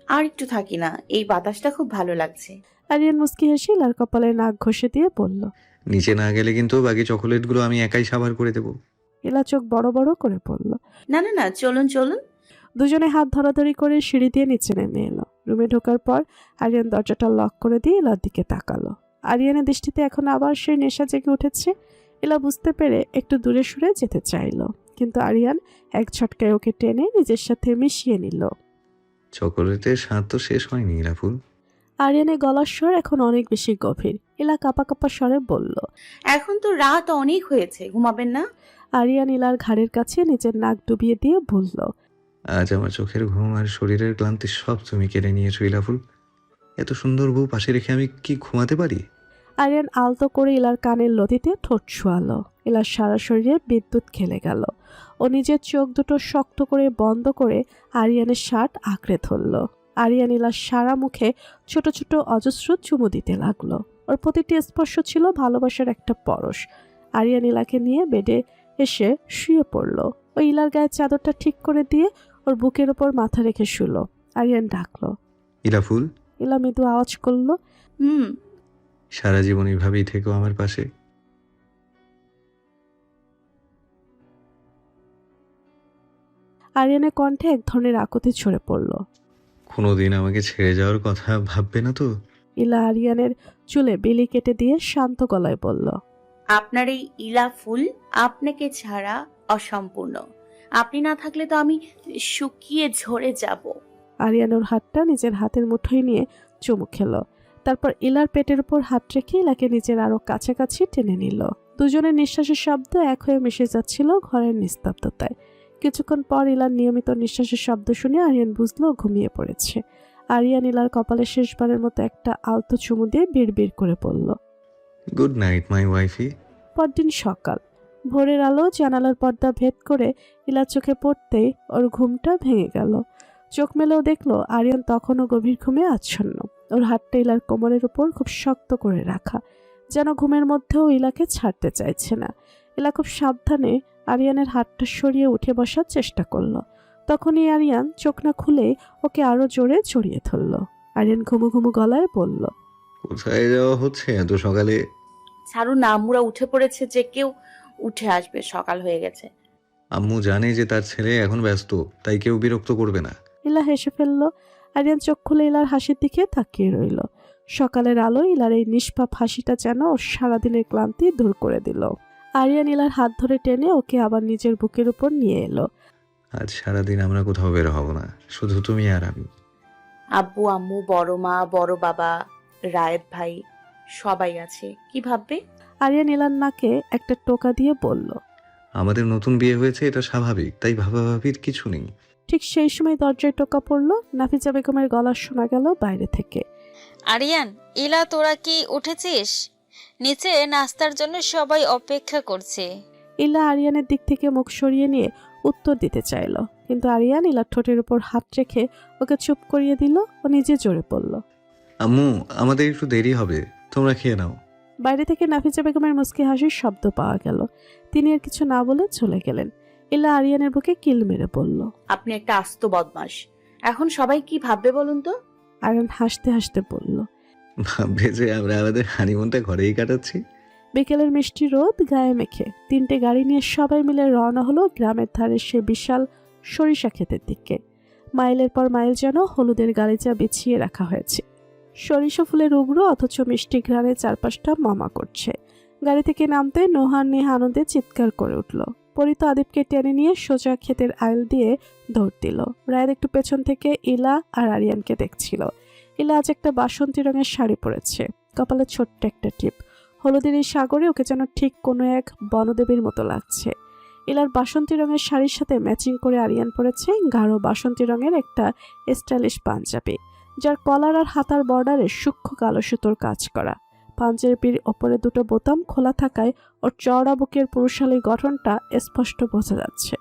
C: আর একটু থাকি না, এই বাতাসটা খুব ভালো লাগছে।
B: আরিয়ান মুস্কি হেসে ইলার কপালে নাক ঘষে দিয়ে বলল,
A: নিচে না গেলে কিন্তু বাকি চকোলেটগুলো আমি একাই সাবার করে দেবো।
B: ইলা চোখ বড় বড় করে বলল,
C: না না না, চলুন চলুন।
B: দুজনে হাত ধরাধরি করে সিঁড়ি দিয়ে নিচে নেমে এলো। রুমে ঢোকার পর আরিয়ান দরজাটা লক করে দিয়ে ইলার দিকে তাকালো। আরিয়ানের দৃষ্টিতে এখন আবার সেই নেশা জেগে উঠেছে। ইলা বুঝতে পেরে একটু দূরে সরে যেতে চাইলো, কিন্তু আরিয়ান এক ঝটকায় ওকে টেনে নিজের সাথে মিশিয়ে নিল।
A: চকোলেটের স্বাদ তো শেষ হয়নি ইলাফুল।
B: আরিয়ানের গলার স্বর এখন অনেক বেশি গভীর। ইলা কাপা কাপা স্বরে বলল,
C: এখন তো রাত অনেক হয়েছে, ঘুমাবেন না?
B: আরিয়ান ইলার ঘাড়ের কাছে নিজের নাক ডুবিয়ে দিয়ে বলল,
A: আজ আমার চোখের ঘুম আর শরীরের ক্লান্তি সব তুমি কেড়ে নিয়েছো ইলাফুল। এত সুন্দর বউ পাশে রেখে আমি কি ঘুমাতে পারি?
B: আরিয়ান আলতো করে ইলার কানের লতিতে ঠোঁট ছোঁয়ালো। ইলার সারা শরীরে বিদ্যুৎ খেলে গেল। ও নিজের চোখ দুটো শক্ত করে বন্ধ করে আরিয়ানের শার্ট আঁকড়ে ধরল। আরিয়ান ইলার সারা মুখে ছোট ছোট অজস্র চুমু দিতে লাগলো। ওর প্রতিটি স্পর্শ ছিল ভালোবাসার একটা পরশ। আরিয়ান ইলাকে নিয়ে বেডে এসে শুয়ে পড়ল। ও ইলার গায়ে চাদরটা ঠিক করে দিয়ে ওর বুকের ওপর মাথা রেখে শুল। আরিয়ান ডাকলো,
A: ইলা ফুল,
B: ইলা মৃদু আওয়াজ করলো,
C: হুম।
A: সারা জীবন এইভাবেই থেকো আমার পাশে।
B: আরিয়ানের কণ্ঠে এক ধরনের আকুতি ঝরে পড়ল।
A: কোনোদিন আমাকে ছেড়ে যাওয়ার কথা ভাববে না তো?
B: ইলা আরিয়ানের চুলে বিলি কেটে দিয়ে শান্ত গলায় বলল,
C: আপনার এই ইলা ফুল আপনাকে ছাড়া অসম্পূর্ণ। আপনি না থাকলে তো আমি শুকিয়ে ঝরে যাব।
B: আরিয়ান ওর হাতটা নিজের হাতের মুঠোয় নিয়ে চুমু খেলো। তারপর ইলার পেটের উপর হাত রেখে ইলাকে নিজের আরো কাছাকাছি টেনে নিল। দুজনের নিঃশ্বাসের শব্দ এক হয়ে মিশে যাচ্ছিল ঘরের নিস্তব্ধতায়। কিছুক্ষণ পর ইলার নিয়মিত নিঃশ্বাসের শব্দ শুনে আরিয়ান বুঝলো ঘুমিয়ে পড়েছে। আরিয়ান ইলার কপালে শেষবারের মতো একটা আলতো চুমু দিয়ে বিড়বিড় করে বলল,
A: গুড নাইট মাই ওয়াইফি।
B: পরদিন সকাল। ভোরের আলো জানালার পর্দা ভেদ করে ইলার চোখে পড়তেই ওর ঘুমটা ভেঙে গেল। চোখ মেলেও দেখলো আরিয়ান তখনও গভীর ঘুমে আচ্ছন্ন। ওর হাতটা ইলার কোমরের উপর খুব শক্ত করে রাখা, যেন ঘুমের মধ্যেও ইলাকে ছাড়তে চাইছে না। ইলা খুব সাবধানে আরিয়ানের হাতটা সরিয়ে উঠে বসার চেষ্টা করলো। তখনই আরিয়ান চোখ না খুলে ওকে আরো জোরে জড়িয়ে ধরল। আরিয়ান ঘুমু ঘুমু গলায় বলল,
A: কোথায় যাওয়া হচ্ছে এত সকালে?
C: ছাড়ুন না, আম্মুরা উঠে পড়েছে, যে কেউ উঠে আসবে, সকাল হয়ে গেছে।
A: আম্মু জানে যে তার ছেলে এখন ব্যস্ত, তাই কেউ বিরক্ত করবে না।
B: ইলা হেসে ফেলল। আরিয়ান চোখ খুলে ইলার হাসির দিকে তাকিয়ে রইল। সকালের আলো ইলার এই নিষ্পাপ হাসিটা যেন ওর সারাদিনের ক্লান্তি দূর করে দিল। আরিয়ান ইলার হাত ধরে টেনে ওকে আবার নিজের বুকের উপর নিয়ে এলো।
A: আজ সারাদিন আমরা কোথাও বের হব না, শুধু তুমি আর আমি।
C: আব্বু, আম্মু, বড় মা, বড় বাবা, রায়েত ভাই সবাই আছে। কি ভাববে?
B: আরিয়ান ইলার নাকে একটা টোকা দিয়ে বলল,
A: আমাদের নতুন বিয়ে হয়েছে, এটা স্বাভাবিক, তাই ভাবাভাবির কিছু নেই।
B: ঠিক সেই সময় দরজায় টোকা পড়ল। নাফিজা বেগমের গলা শোনা গেল বাইরে থেকে,
D: আরিয়ান, ইলা তোরা কি উঠেছিস? নিচে নাস্তার জন্য সবাই অপেক্ষা করছে।
B: ইলা আরিয়ানের দিক থেকে মুখ সরিয়ে নিয়ে উত্তর দিতে চাইল, কিন্তু আরিয়ান ইলার ঠোঁটের উপর হাত রেখে ওকে চুপ করিয়ে দিল। ও নিজে জোরে পড়ল,
A: আম্মু, আমাদের একটু দেরি হবে, তোমরা খেয়ে নাও।
B: বাইরে থেকে নাফিজা বেগমের মুস্কি হাসির শব্দ পাওয়া গেল। তিনি আর কিছু না বলে চলে গেলেন। ইলা আরিয়ানের বুকে কিল মেরে বলল,
C: আপনি একটা আস্ত বদমাশ। এখন সবাই কি ভাববে বলুন তো?
B: আরিয়ান হাসতে হাসতে বলল,
A: ভাববে যে আমরা আমাদের হানিমুনটা ঘরেই কাটাচ্ছি।
B: বিকেলের মিষ্টি রোদ গায়ে মেখে 3টে গাড়ি নিয়ে সবাই মিলে রওনা হলো গ্রামের ধারে সে বিশাল সরিষা ক্ষেতের দিকে। মাইলের পর মাইল যেন হলুদের গালিচা বিছিয়ে রাখা হয়েছে। সরিষা ফুলের উগ্র অথচ মিষ্টি ঘ্রাণে চারপাশটা মামা করছে। গাড়ি থেকে নামতে নোহান নেহা আনন্দে চিৎকার করে উঠল। পরিত আদিবকে টেনে নিয়ে সোজা ক্ষেতের আইল দিয়ে দৌড় দিল। রায়ের একটু পেছন থেকে ইলা আর আরিয়ানকে দেখছিল। ইলা আজ একটা বাসন্তী রঙের শাড়ি পরেছে, কপালে ছোট্ট একটা টিপ। হলুদের এই সাগরে ওকে যেন ঠিক কোনো এক বনদেবীর মতো লাগছে। ইলার বাসন্তী রঙের শাড়ির সাথে ম্যাচিং করে আরিয়ান পরেছে গাঢ় বাসন্তী রঙের একটা স্টাইলিশ পাঞ্জাবি, যার কলার আর হাতার বর্ডারে সূক্ষ্ম কালো সুতোর কাজ করা। পাঞ্জাবির ওপরে দুটো বোতাম খোলা থাকায় ওর চওড়া বুকের পুরুষালী গঠনটা স্পষ্ট বোঝা যাচ্ছে।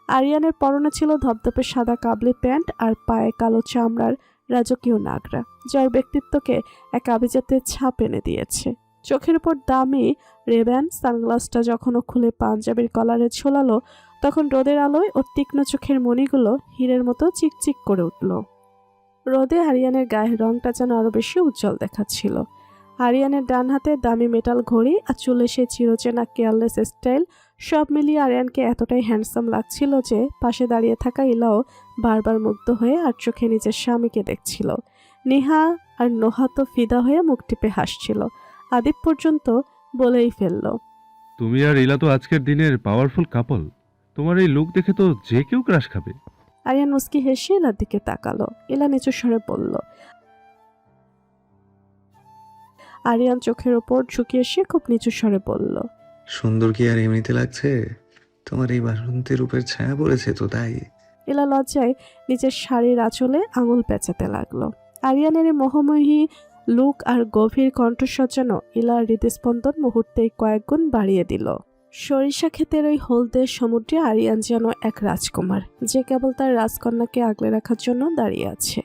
B: আরিয়ানের পরনে ছিল ধবধবে সাদা কাবলি প্যান্ট আর পায়ে কালো চামড়ার রাজকীয় নাগরা, যার ব্যক্তিত্বকে এক আভিজাত্যের ছাপ এনে দিয়েছে। চোখের উপর দামি রেব্যান সানগ্লাসটা যখনও খুলে পাঞ্জাবির কলারে ঝোলালো, তখন রোদের আলোয় ওর তীক্ষ্ণ চোখের মণিগুলো হীরের মতো চিকচিক করে উঠল। রোদে আরিয়ানের গায়ের রংটা যেন আরো বেশি উজ্জ্বল দেখাচ্ছিল। আরিয়ানের ডান হাতে দামি মেটাল ঘড়ি আর চুলে সে চিরচেনা কেয়ারলেস স্টাইল, সব মিলিয়ে আরিয়ানকে এতটাই হ্যান্ডসাম লাগছিল যে পাশে দাঁড়িয়ে থাকা ইলাও বারবার মুগ্ধ হয়ে আর চোখে নিজের স্বামীকে দেখছিল। নেহা আর নোহা তো ফিদা হয়ে মুখ টিপে হাসছিল। আদিব পর্যন্ত বলেই ফেলল,
I: তুমি আর ইলা তো আজকের দিনের পাওয়ারফুল কাপল। তোমার এই লুক দেখে তো যে কেউ ক্রাশ খাবে।
B: আরিয়ান মুস্কি হেসে ইলার দিকে তাকালো। ইলা নিচু স্বরে বলল। আরিয়ান চোখের ওপর ঝুঁকিয়ে এসে খুব নিচু স্বরে বলল,
A: সুন্দর কি আর এমনিতে লাগছে? তোমার এই বাসন্তী রূপের ছায়া পড়েছে তো তাই।
B: ইলা লজ্জায় নিজের শাড়ির আঁচলে আঙুল পেঁচাতে লাগলো। আরিয়ানের এই মোহময়ী লুক আর গভীর কণ্ঠস্বর যেন ইলার হৃদস্পন্দন মুহূর্তেই কয়েক গুণ বাড়িয়ে দিল। সরিষা ক্ষেতের ওই হলদে সমুদ্রে আরিয়ান যেন এক রাজকুমার, যে কেবল তার রাজকন্যাকে আগলে রাখার জন্য দাঁড়িয়ে আছে।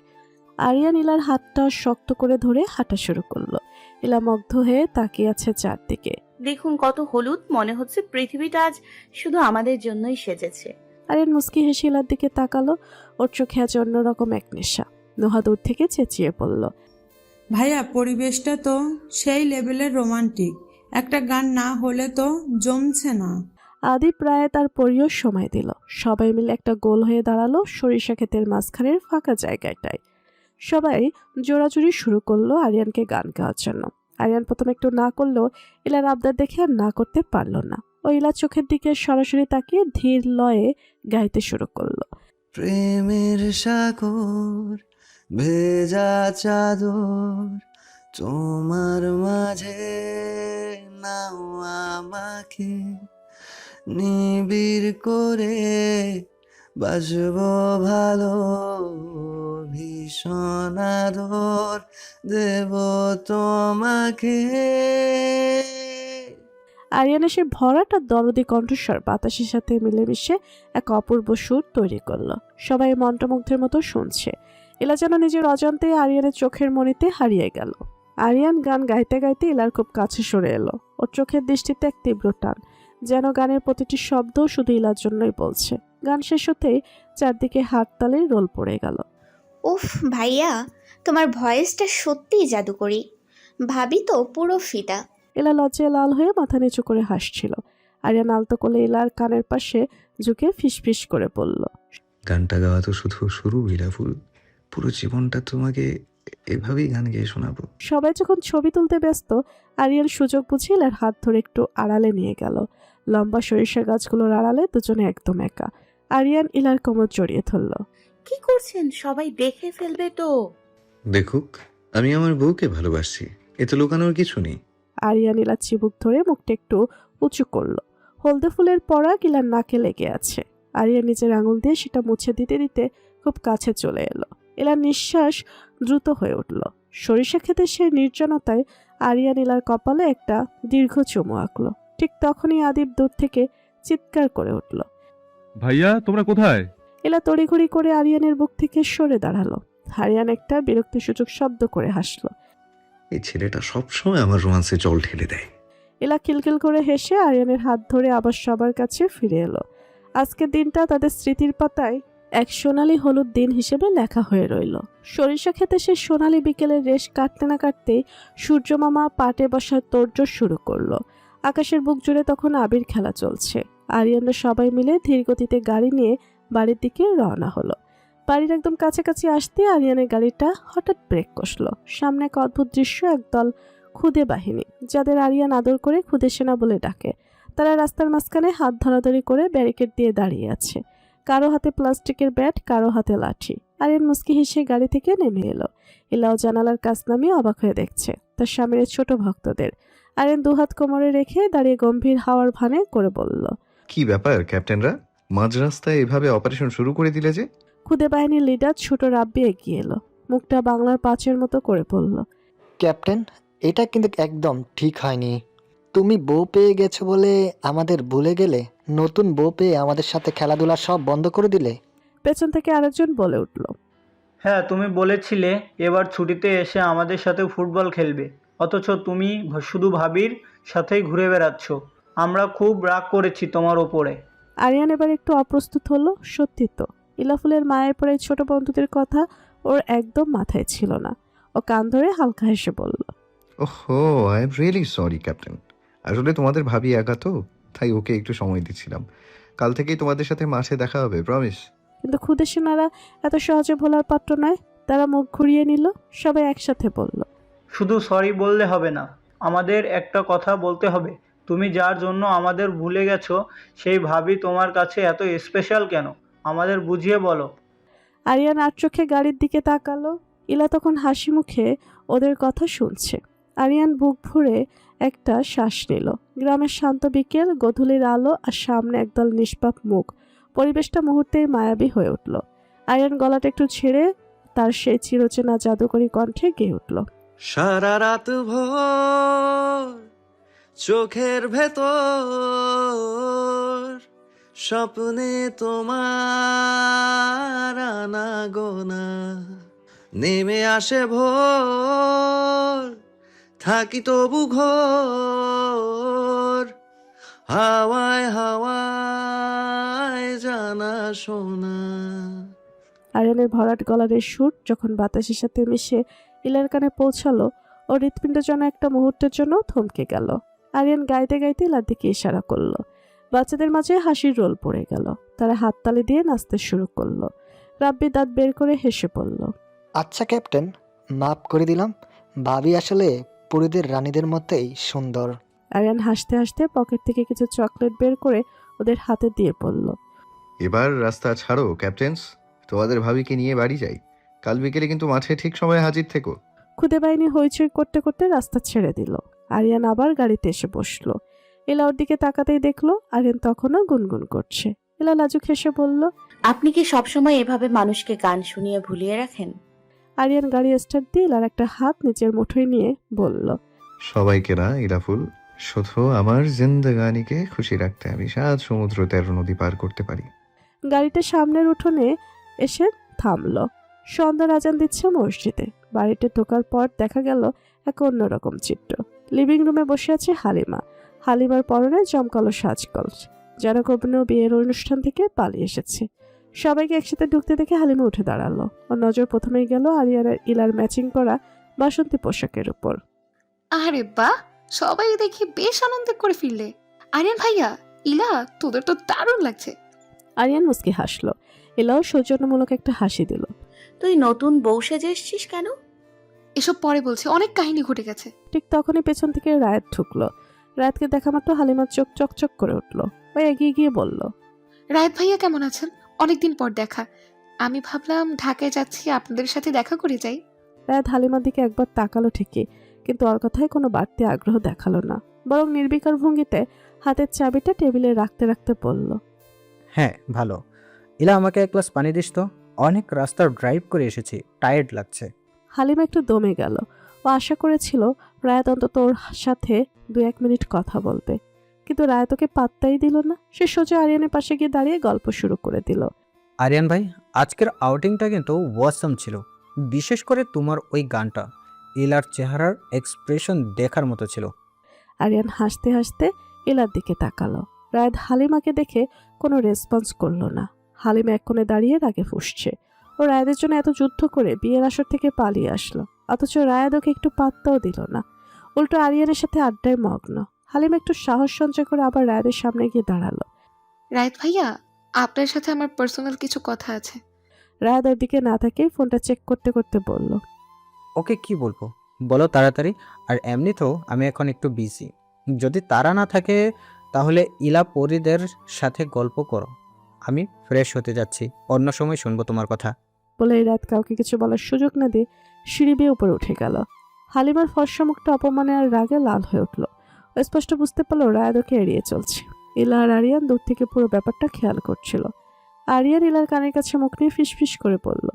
B: আরিয়ান ইলার হাতটা শক্ত করে ধরে হাঁটা শুরু করলো। ইলা মুগ্ধ হয়ে তাকিয়ে আছে চারদিকে।
C: দেখুন কত হলুদ, মনে হচ্ছে পৃথিবীটা আজ শুধু আমাদের জন্যই সেজেছে।
B: আরিয়ান মুস্কি হেসে ইলার দিকে তাকালো। ওর চোখে আছে অন্যরকম এক নেশা। নোহা দূর থেকে চেঁচিয়ে পড়ল,
E: ভাইয়া পরিবেশটা তো সেই লেভেলের রোমান্টিক, একটা গান না হলে তো জমছে না।
B: আদি প্রায় তার পরীয় সময় দিল। সবাই মিলে একটা গোল হয়ে দাঁড়ালো সরিষা ক্ষেতের মাঝখানের ফাঁকা জায়গাটায়। সবাই জোরাজুরি শুরু করলো আরিয়ানকে গান গাওয়ার জন্য। আরিয়ান প্রথমে একটু না করলেও ইলার আবদার দেখে আর না করতে পারল না। ও ইলার চোখের দিকে সরাসরি তাকিয়ে ধীর লয়ে গাইতে শুরু করলো,
A: প্রেমের সাগর ভেজা চাদর তোমার মাঝে নাও আমাকে, নিবিড় করে বাসব ভালো, ভীষণ আদর দেব তোমাকে।
B: আরিয়ানের সে ভরাটা দরদি কণ্ঠস্বর বাতাসের সাথে মিলেমিশে এক অপূর্ব সুর তৈরি করলো। সবাই মন্ত্রমুগ্ধের মতো শুনছে। ইলা যেন নিজের অজান্তে আরিয়ানের চোখের মণিতে হারিয়ে গেল। আরিয়ান গান গাইতে গাইতে ইলার খুব কাছে সরে এলো। ওর চোখের দৃষ্টিতে এক তীব্র টান, যেন গানের প্রতিটি শব্দ শুধু ইলার জন্যই বলছে। গান শেষ হতেই চারদিকে হাততালির রোল পড়ে গেল।
F: উফ ভাইয়া, তোমার ভয়েসটা সত্যিই জাদুকরি। ভাবি তো পুরো ফিদা।
B: ইলা লজ্জায় লাল হয়ে মাথা নিচু করে হাসছিল। আরিয়ান আলতো করে ইলার কানের পাশে ঝুঁকে ফিসফিস করে বলল,
A: গানটা গাওয়া তো শুধু শুরু ইলাফুল, পুরো জীবনটা তোমাকে এভাবেই গান গেয়ে শোনাবো।
B: সবাই যখন ছবি তুলতে ব্যস্ত, আরিয়ান সুযোগ বুঝে ইলার হাত ধরে একটু আড়ালে নিয়ে গেল। লম্বা সরিষা গাছগুলোর আড়ালে দুজনে একদম একা। আরিয়ান ইলার কোমর জড়িয়ে ধরল।
C: কি করছেন? সবাই দেখে ফেলবে তো।
A: দেখুক, আমি আমার বউকে ভালোবাসছি, এতে লুকানোর কিছু নেই।
B: আরিয়ান ইলার চিবুক ধরে মুখটা একটু উঁচু করলো। হলদে ফুলের পরাগ ইলার নাকে লেগে আছে। আরিয়ান নিজের আঙুল দিয়ে সেটা মুছে দিতে দিতে খুব কাছে চলে এলো। ইলার নিঃশ্বাস দ্রুত হয়ে উঠল। সরিষা খেতে সে নির্জনতায় আরিয়ান ইলার কপালে একটা দীর্ঘ চুমু আঁকলো। ঠিক তখনই আদিব দূর থেকে চিৎকার করে উঠল,
I: ভাইয়া তোমরা কোথায়?
B: ইলা তড়িঘড়ি করে আরিয়ানের বুক থেকে সরে দাঁড়ালো। আরিয়ান একটা বিরক্তিসূচক শব্দ করে হাসলো।
A: এই ছেলেটা সবসময় আমার রোমান্সে জল ঢেলে দেয়।
B: ইলা খিলখিল করে হেসে আরিয়ানের হাত ধরে আবার সবার কাছে ফিরে এলো। আজকের দিনটা তাদের স্মৃতির পাতায় এক সোনালি হলুদ দিন হিসেবে লেখা হয়ে রইল। সরিষা খেতে সে সোনালি বিকেলের রেশ কাটতে না কাটতেই সূর্যমামা পাটে বসার তোড়জোড় শুরু করলো। আকাশের বুক জুড়ে তখন আবির খেলা চলছে। আরিয়ানরা সবাই মিলে ধীর গতিতে গাড়ি নিয়ে বাড়ির দিকে রওনা হলো। বাড়ির একদম কাছাকাছি আসতে আরিয়ানের গাড়িটা হঠাৎ ব্রেক কষলো। সামনে এক অদ্ভুত দৃশ্য, একদল খুদে বাহিনী, যাদের আরিয়ান আদর করে খুদে সেনা বলে ডাকে। তারা রাস্তার মাঝখানে হাত ধরাধরি করে ব্যারিকেড দিয়ে দাঁড়িয়ে আছে। কারো হাতে প্লাস্টিকের ব্যাট, কারো হাতে লাঠি। আরিয়ান মুস্কি হেসে গাড়ি থেকে নেমে এলো। ইলাও জানালার কাছ নামিয়ে অবাক হয়ে দেখছে তার স্বামীর ছোট ভক্তদের। আরিয়ান দুহাত কোমরে রেখে দাঁড়িয়ে গম্ভীর হাওয়ার ভানে করে বলল,
A: কি ব্যাপার ক্যাপ্টেনরা, মাঝ রাস্তায় এভাবে অপারেশন শুরু করে দিলে যে?
B: খুদে বাহিনীর লিডার ছোট রাব্বি এগিয়ে এলো। মুখটা বাংলার পাঁচের মতো করে বলল,
N: ক্যাপ্টেন, এটা কিন্তু একদম ঠিক হয়নি। তুমি বউ পেয়ে গেছো বলে আমাদের ভুলে গেলে, নতুন বউ পেয়ে আমাদের সাথে খেলাধুলা সব বন্ধ করে দিলে।
B: পেছন থেকে আরেকজন বলে উঠল,
O: হ্যাঁ, তুমি বলেছিলে এবার ছুটিতে এসে আমাদের সাথে ফুটবল খেলবে, অথচ তুমি শুধু ভাবির সাথেই ঘুরে বেড়াচ্ছ। আমরা খুব রাগ করেছি তোমার ওপরে।
B: আরিয়ান এবার একটু অপ্রস্তুত হলো। সত্যি তো, ইলাফুলের মায়ের পরে ছোট বন্ধুদের কথা ওর একদম মাথায় ছিল না। ও কান ধরে হালকা হেসে বলল,
A: ওহো, I am really sorry captain. আসলে তোমাদের ভাবি একা তো, তাই ওকে একটু সময় দিচ্ছিলাম। কাল থেকেই তোমাদের সাথে মাঠে দেখা হবে, প্রমিস।
B: কিন্তু খুদে সেনারা এত সহজে ভোলার পাত্র নয়। তারা মুখ ঘুরিয়ে নিল। সবাই একসাথে বলল,
O: শুধু সরি বললে হবে না, আমাদের একটা কথা বলতে হবে। তুমি যার জন্য আমাদের ভুলে গেছো, সেই ভাবি তোমার কাছে এত স্পেশাল কেন? আমাদের বুঝিয়ে বলো।
B: আরিয়ান আর চোখে গাড়ির দিকে তাকালো। ইলা তখন হাসি মুখে ওদের কথা শুনছে। আরিয়ান বুক ভরে একটা শ্বাস নিল। গ্রামের শান্ত বিকেল, গোধূলির আলো আর সামনে একদল নিষ্পাপ মুখ। পরিবেশটা মুহূর্তেই মায়াবী হয়ে উঠল। আরিয়ান গলাটা একটু ছেড়ে তার সেই চিরচেনা জাদুকরী কণ্ঠে গেয়ে উঠল,
A: সারা রাত ভোর চোখের ভেতর স্বপ্নে তোমার আনাগোনা, নেমে আসে ভোর থাকি তবু ঘর হাওয়ায় হাওয়ায় জানা শোনা।
B: আরিয়ানের ভরাট গলার এই সুর যখন বাতাসের সাথে মিশে ইলার কানে পৌঁছালো, ও হৃৎপিণ্ড যেন একটা মুহূর্তের জন্য থমকে গেল। আরিয়ান গাইতে গাইতে ইলার দিকে ইশারা করলো। বাচ্চাদের মাঝে হাসির রোল পড়ে গেল। তারা হাততালি দিয়ে নাচতে শুরু করলো। রাব্বি দাঁত বের করে হেসে পড়ল।
N: আচ্ছা ক্যাপ্টেন, মাফ করে দিলাম। ভাবি আসলে পুরীদের রানীদের মতোই সুন্দর।
B: আরিয়ান হাসতে হাসতে পকেট থেকে কিছু চকলেট বের করে ওদের হাতে দিয়ে পড়ল।
A: এবার রাস্তা ছাড়ো ক্যাপ্টেন্স, তোমাদের ভাবিকে নিয়ে বাড়ি যাই। কাল বিকেলে কিন্তু মাঠে ঠিক সময়ে হাজির থেকো।
B: খুদে বাহিনী হইচই করতে করতে রাস্তা ছেড়ে দিল। আরিয়ান আবার গাড়িতে এসে বসলো। এলা ওর দিকে তাকাতেই দেখলো আরিয়ান তখনও গুনগুন করছে। এলা লাজুক হেসে বলল,
C: আপনি কি সবসময় এভাবে মানুষকে গান শুনিয়ে ভুলিয়ে রাখেন?
B: আরিয়ান গাড়ি স্টার্ট দিয়ে এলার একটা হাত নিচের মুঠোয় নিয়ে বলল,
A: সবাইকে না ইলাফুল, শুধু আমার জিন্দেগানিকে খুশি রাখতে আমি 7 সমুদ্র 13 নদী পার করতে পারি।
B: গাড়িটা সামনের উঠোনে এসে থামলো। সন্ধ্যার আজান দিচ্ছে মসজিদে। বাড়িতে ঢোকার পর দেখা গেল এক অন্যরকম চিত্র। লিভিং রুমে বসে আছে হালিমা। হালিমার পরনে জমকালো সাজগোজ, যেন কোনো বিয়ের অনুষ্ঠান থেকে পালিয়ে এসেছে। সবাইকে একসাথে ঢুকতে দেখে হালিমা উঠে দাঁড়ালো। ওর নজর প্রথমেই গেল আরিয়ানের ইলার ম্যাচিং করা বাসন্তী পোশাকের উপর।
M: আরে বাহ, সবাই দেখি বেশ আনন্দ করে ফিরলে। আরিয়ান ভাইয়া, ইলা, তোদের তো দারুণ লাগছে।
B: আরিয়ান মুস্কি হাসলো। এলাও সৌজন্যমূলক একটা হাসি দিল।
C: তুই নতুন বউ সেজে এসছিস কেন?
M: এসব পরে বলছে, অনেক কাহিনী ঘটে গেছে।
B: ঠিক তখনই পেছন থেকে রায়াত ঢুকলো। রায়াতকে দেখা মাত্র হালিমার চোখ চকচক করে উঠলো। ও এগিয়ে গিয়ে বলল,
M: রায়ত ভাইয়া কেমন আছেন? অনেকদিন পর দেখা। আমি ভাবলাম ঢাকায় যাচ্ছি, আপনাদের সাথে দেখা করে যাই।
B: রায়াত হালিমার দিকে একবার তাকালো ঠিকই, কিন্তু ওর কথায় কোনো বাড়তি আগ্রহ দেখালো না। বরং নির্বিকার ভঙ্গিতে হাতের চাবিটা টেবিলে রাখতে রাখতে বলল,
P: হ্যাঁ ভালো। ইলা, আমাকে এক গ্লাস পানি দিস তো। অনেক রাস্তা ড্রাইভ করে এসেছি, টায়ার্ড লাগছে।
B: হালিমা একটু দমে গেল। ও আশা করেছিল রায়াত অন্তত ওর সাথে 2-1 মিনিট কথা বলবে, কিন্তু রায়াত ওকে পাত্তাই দিল না। সে সোজা আরিয়ানের পাশে গিয়ে দাঁড়িয়ে গল্প শুরু করে দিল।
P: আরিয়ান ভাই, আজকের আউটিংটা কিন্তু ওয়াসাম ছিল। বিশেষ করে তোমার ওই গানটা, ইলার চেহারার এক্সপ্রেশন দেখার মতো ছিল।
B: আরিয়ান হাসতে হাসতে ইলার দিকে তাকালো। রায়াত হালিমাকে দেখে কোনো রেসপন্স করলো না। হালিমা এক কোণে দাঁড়িয়ে রাগে ফুঁসছে। ও রায়াদের জন্য এত যুদ্ধ করে বিয়ের আসর থেকে পালিয়ে আসলো, অথচ রায়াদ ওকে একটু পাত্তাও দিল না। উল্টো আরিয়ানের সাথে আড্ডায় মগ্ন। হালিমা একটু সাহস সঞ্চয় করে আবার রায়াদের সামনে গিয়ে দাঁড়ালো।
M: রায়ত ভাইয়া, আপনার সাথে আমার পার্সোনাল কিছু কথা আছে।
B: রায়াদ ওর দিকে না তাকিয়ে ফোনটা চেক করতে করতে বলল,
P: ওকে কি বলবো বলো তাড়াতাড়ি। আর এমনিতেও আমি এখন একটু বিজি। যদি তারা না থাকে তাহলে ইলা পরিদের সাথে গল্প করো। আমি ফ্রেশ হতে যাচ্ছি, অন্য সময় শুনবো তোমার কথা।
B: বলে এই রাত কাউকে কিছু বলার সুযোগ না দিয়ে সিঁড়ি বেয়ে উপরে উঠে গেল। হালিমার ফর্সা মুখটা অপমানে আর রাগে লাল হয়ে উঠল। স্পষ্ট বুঝতে পারলো রায়াদ ওকে এড়িয়ে চলছে। ইলা আর আরিয়ান দূর থেকে পুরো ব্যাপারটা খেয়াল করছিল। আরিয়ান ইলার কানের কাছে মুখ নিয়ে ফিসফিস করে বলল,